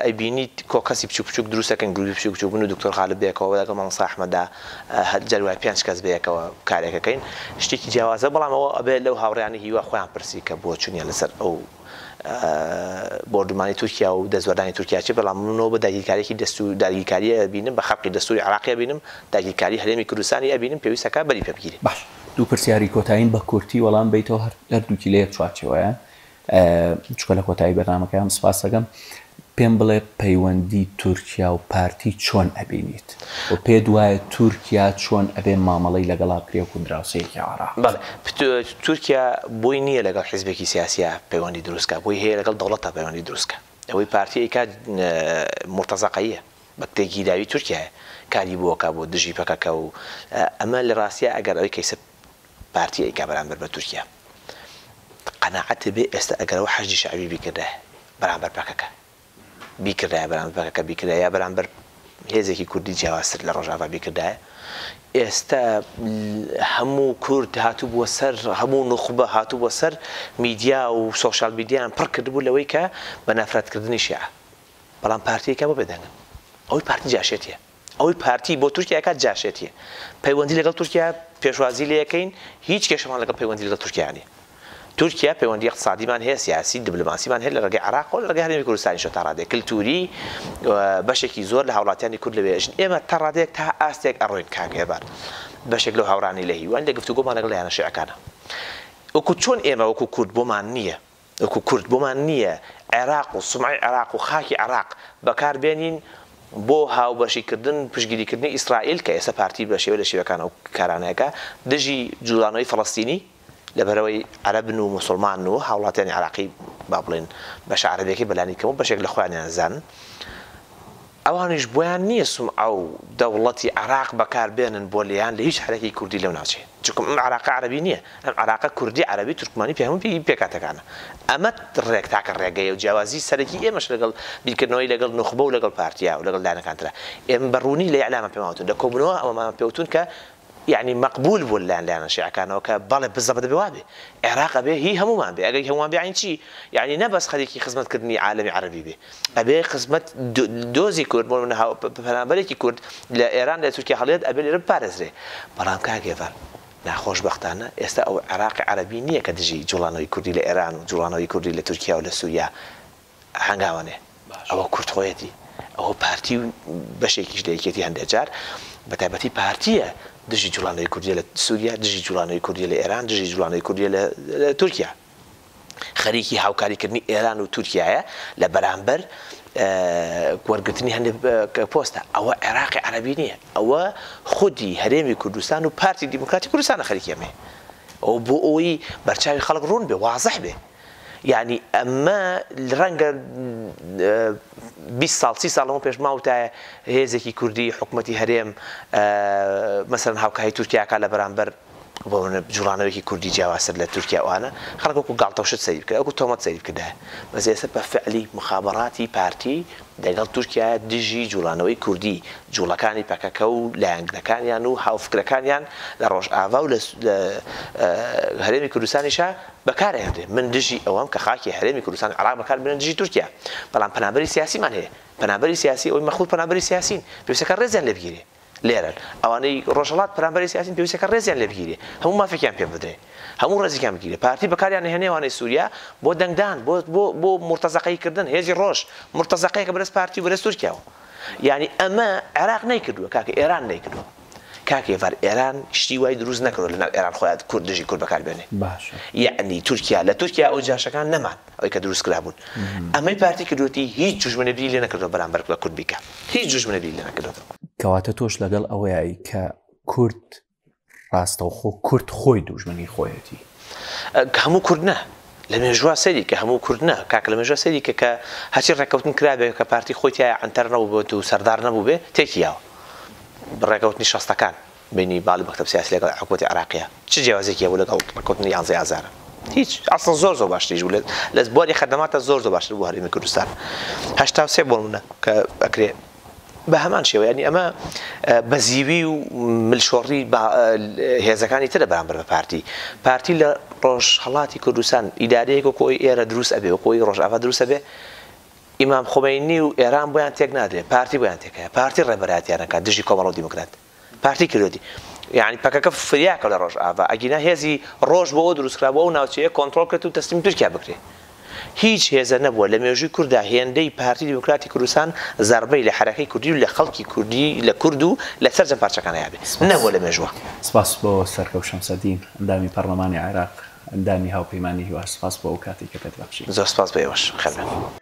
ئەیبینیت کۆکەسی بچوک بچوک دروستەکەن گروپی بچوک بچوک بن و دکتۆر خالد بێکەوە لەگەڵ مامۆستا ئەحمەدا جەلوای 5 کەس بەیەکەوە کارێکەکەین شتێکی جیاوازە بەڵام ئەوە ئەبێ لەو هاوڕێیانی هیوا خۆیان پرسی کە بۆ چونیە لەسەر ئەو بۆردومانی تورکیا و دەستوەردانی تورکیا چێ بەڵام منەوە بە داگیرکاریەکی داگیرکاری ئەبینم بە خەڵقی دەستوری عێراقی ئەبینم داگیرکاری هەرێمی کوردستانی ئەبینم پێویستەکە بەری پێ بگیرێت باش دوو پرسیاری کۆتایین بە کورتی وەڵام بیتەوە هەر دووکی لە یەک چوارچێوەیە چکە لە کۆتایی بەرنامەکەیان سپاس دەکەم پێم بڵێ پەیوەندی تورکیا و پارتی چۆن ئەبینیت و پێ دوایە تورکیا چۆن ئەبێ مامەڵەی لەگەڵا بکرێ و دراوسەیەکی عێراق تورکیا بۆی نییە لەگەڵ حیزبێکی سیاسیە پەیوەندی دروستکە بۆی هەیە لەگەڵ دەوڵەتە پەیوەندی دروستکە ئەوەی پارتیەکە مرتەزەقەیە بە تێگیراوی تورکیایە کاری بۆکە بۆ دژی پەکەکە و ئەمە لە ڕاستیە ئەگەر ئەوەی کەیسە پارتیەکە بەرامبەر بە تورکیا قەناعەت بێ ئێستا ئەگەرەوە حەشدی شەعبی بیکردە بەرامبەر پەکەکە بیکردایە بەرامبەر پەکەکە بیکردایە بەرامبەر هێزێکی کوردی جیاوازتر لە ڕۆژاوا بیکردایە ئێستا هەموو کورد هاتوو بۆ سەر هەموو نوخبە هاتوو بۆ سەر میدیا و سۆشال میدیایان پڕ کردبوو لەوەی کە بە نەفرەتکردنی شیعە بەڵام پارتیەکە بۆ بێدەنگن ئەوەی پارتی جاشێتیە ئەوەی پارتی بۆ تورکیاکە جاشێتیە پەیوەندی لەگەڵ تورکیا پێشوازی لێ یەکەین هیچ کێشەمان لەگەڵ پەیوەندی لەگەڵ تورکیانی تورکیا پەیوەندی اقتصادیمان هەیە سیاسی دیبلۆماسیمان هەیە لە ڕێگەی عێراق و لە ڕێگەی هەرێمی کوردستانی شۆ تا ڕادێک کلتوری بەشێکی زۆر لە هاوڵاتیانی کورد لەوێژن ئێمە تا ڕادێک تا ئاستێک ئەڕۆین کاگێبار بەشێک لەو هاوڕانی لە هیوان لە گفتوگۆمان لەگەڵ یانە شیعەکانە وەکو چۆن ئێمە وەکو کورد بۆمان نییە وەکو کورد بۆمان نییە عێراق و سمعی عێراق و خاکی عێراق بەکاربێنین بۆ هاوبەشیکردن پشگیریکردنی ئیسرائیل کە ئێستا پارتی بە شێوە لە شێوەکانە و کارانەکە دژی جوڵانەوەی فەڵەستینی لەبەرەوەی عەرەبن و موسڵمان و هاوڵاتیانی عێراقی با بڵێن بەشە عەرەبیەکەی بەلانی کەمەوە بەشێک لە خۆیانیان زانن ئەوانیش بۆیان نییە سومعە و دەوڵەتی عێراق بەکاربێنن بۆ لێیان لە هیچ حرەکی کوردی لەو ناوچێ چونکە ئەم عێراقە عەرەبی نییە ئەم عێراقە کوردی عەرەبی تورکمانی پێی پێکاتەکانە ئەمە ڕێک تاکە ڕێگەیە و جیاوازی سەرەکی ئێمەش لەگەڵ بیرکردنەوەی لەگەڵ نوخبە و لەگەڵ پارتیا و لەگەڵ لایەنەکانترا ئێمە بەڕوونی لە ئیعلامە پێماوەتون لە کۆبنەوە ئەوەمان پێوتون کە يعني مقبول بوون لایەنە شیعەکانەوە کە بەڵێ بزەبە دەبێ وابێ عێراق ئەبێ هی هەمومان بێ ئەگەر هەمومان بێ عین چی یعنی نەبەس خەریکی خزمەتکردنی عالەمی عەرەبی بێ ئەبێ خزمەت دۆزی کورد پەنابەرێکی کورد لە ئێران لە تورکیا هەڵێت ئەبێ لێرە بپارێزرێ بەڵام کاگێڤار ناخۆشبەختانە ئێستا ئەو عێراقی عەرەبی نییە کە دژی جوڵانەوەی کوردی لە ئێران و جوڵانەوەی کوردی لە تورکیا و لە سووریا هەنگاوانێ ئەوە کورتخۆیەتی ئەوە پارتی بەشێکیش لە یەکێتی هەندێک جار بەتایبەتی پارتیە دژی جوڵانەوەی کوردی لە سووریا دژی جوڵانەوەی کوردی لە ئێران دژی جوڵانەوەی کوردی لە تورکیا خەریکی هاوکاریکردنی ئێران و تورکیایە لە بەرامبەر وەرگرتنی هەندێک پۆستە ئەوە عێراقی عەرەبی نییە ئەوە خودی هەرێمی کوردستان و پارتی دیموکراتی کوردستانە خەریکی ئەمێ ئەو بۆ ئەوەی بەرچاوی خەڵک ڕوون بێ وازەح بێ يعني ئەمە ڕەنگە 20 ساڵ 30 ساڵەوە پێش ماوتایە هێزێکی کوردی حکومەتی هەرێم مەسەڵەن هاوکاری تورکیاکە لە بەرامبەر بۆ جوڵانەوەیکی کوردی جیاوازتر لە تورکیا وانە خەڵک وەکو گاڵتەوشت سەیری بکرد وەکو تۆمەت سەیری بکردایە بەس ئێستا بە فعلی مخابەڕاتی پارتی لەگەڵ تورکیا دژی جوڵانەوەی کوردی جوڵەکانی پەکەکە و لایەنگەکانیان و هاوفکرەکانیان لە ڕۆژئاوا و لە هەرێمی کوردستانیشا بەکارهێنرێ من دژی ئەوەم کە خاکی هەرێمی کوردستان عێراق بەکاربێنن دژی تورکیا بەڵام پەنابەری سیاسیمان هەیە پەنابەری سیاسی ئەوەی مەخلوق پەنابەری سیاسین پێویستەکە ڕێزیان لێ بگیرێ لێرن ئەوانەی ڕۆژهەڵات پەنابەری سیاسین پێویستەکە ڕێزیان لێ بگیرێ هەموو مافێکیان پێ بدرێ هەموو ڕێزیکان بگیرێ پارتی بەکاریان هێنێوانەی سووریا بۆ دەنگدان بۆ مرتەزەقەیکردن هێزی ڕۆژ مرتەزەقەیەکە بەرز پارتی بەرز تورکیاوە یعنی ئەمە عێراق نەیکردووە کاکە ئێران نەیکردووە کاکێڤار ئێران شتی وای دروست نەکردووە لەناو ئێران خۆیان کوردژی کورد بەکاربێنێ یعنی تورکیا لە تورکیا ئەو جاشەکان نەمان ئەوەی کە دروست کرابوون ئەمەی پارتی کردوەتی هیچ دوژمنەبیری لێ نەکردووە بەرامبەر بە کورد بیکە هیچ دوژمنەبیری لێ نەکردووە کەواتە تۆش لەگەڵ ئەوەیە کە کورد ڕاستەوخۆ کورد خۆی دوژمنی خۆیەتی هەموو کورد نە لە مێژووا سەری کە هەموو کورد نە کاکە لە مێژووا سەری کە هەچی ڕێکەوتن کرابێ کە پارتی خۆی تایە ئەنتەر نەبوو و سەردار نەبوو بێ تێکیاوە ڕێکەوتنی شەستەکان بینی باڵی مەکتەب سیاسی لەگەڵ حکوومەتی عێراقیە چ جیاوازێکی هەبوو لەگەڵ ڕێکەوتنی 11 هیچ ئەسڵ زۆر باشتریش بوو لە بۆری خەدەماتە زۆر باشتر بوو هەرێمی کوردستان 83 بۆ منە کە ئەکرێ بە هەمان شێوە ینی ئەمە بەزیوی و ملشۆڕی هێزەکانی ترە بەرامبەر بە پارتی لە ڕۆژهەڵاتی کوردستان ئیدارەیەک کۆی ئێرە دروست ئەبێ و کۆی ڕۆژئاوا دروست ئەبێ ئیمام خۆمەینی و ئێران بۆیان تێک نادرێت پارتی بۆیان تێکەیە پارتی ڕێبەرایەتیانەکە دژی کۆمەڵ و دیموکرات پارتی کردوتی یعنی پەکەکە فریاکە لە ڕۆژئاوا ئەگینا هێزی ڕۆژ بۆ دروستکرا بۆ ئەو ناوچەیە کۆنتڕۆڵ کرد و تەسلیم تورکیا بکرێ هیچ هێزە نەبووە لە مێژووی کووردا هێندەی پارتی دیموکراتی کوردستان زەربەی لە حرەکەی کوردی و لە خەڵکی کوردی لە کورد و لە سەر جەمپارچەکانە یابێ نەبووە لە مێژووە سپاس بۆ سەرکەوت شەمسەدین ئەندامی پەرلەمانی عێراق ئەندامی هاوپەیمانی هیوا سپاس بۆ ئەو کاتێک کە پێت بەخشی زۆر سپاس بە ئێوەش خێر بێن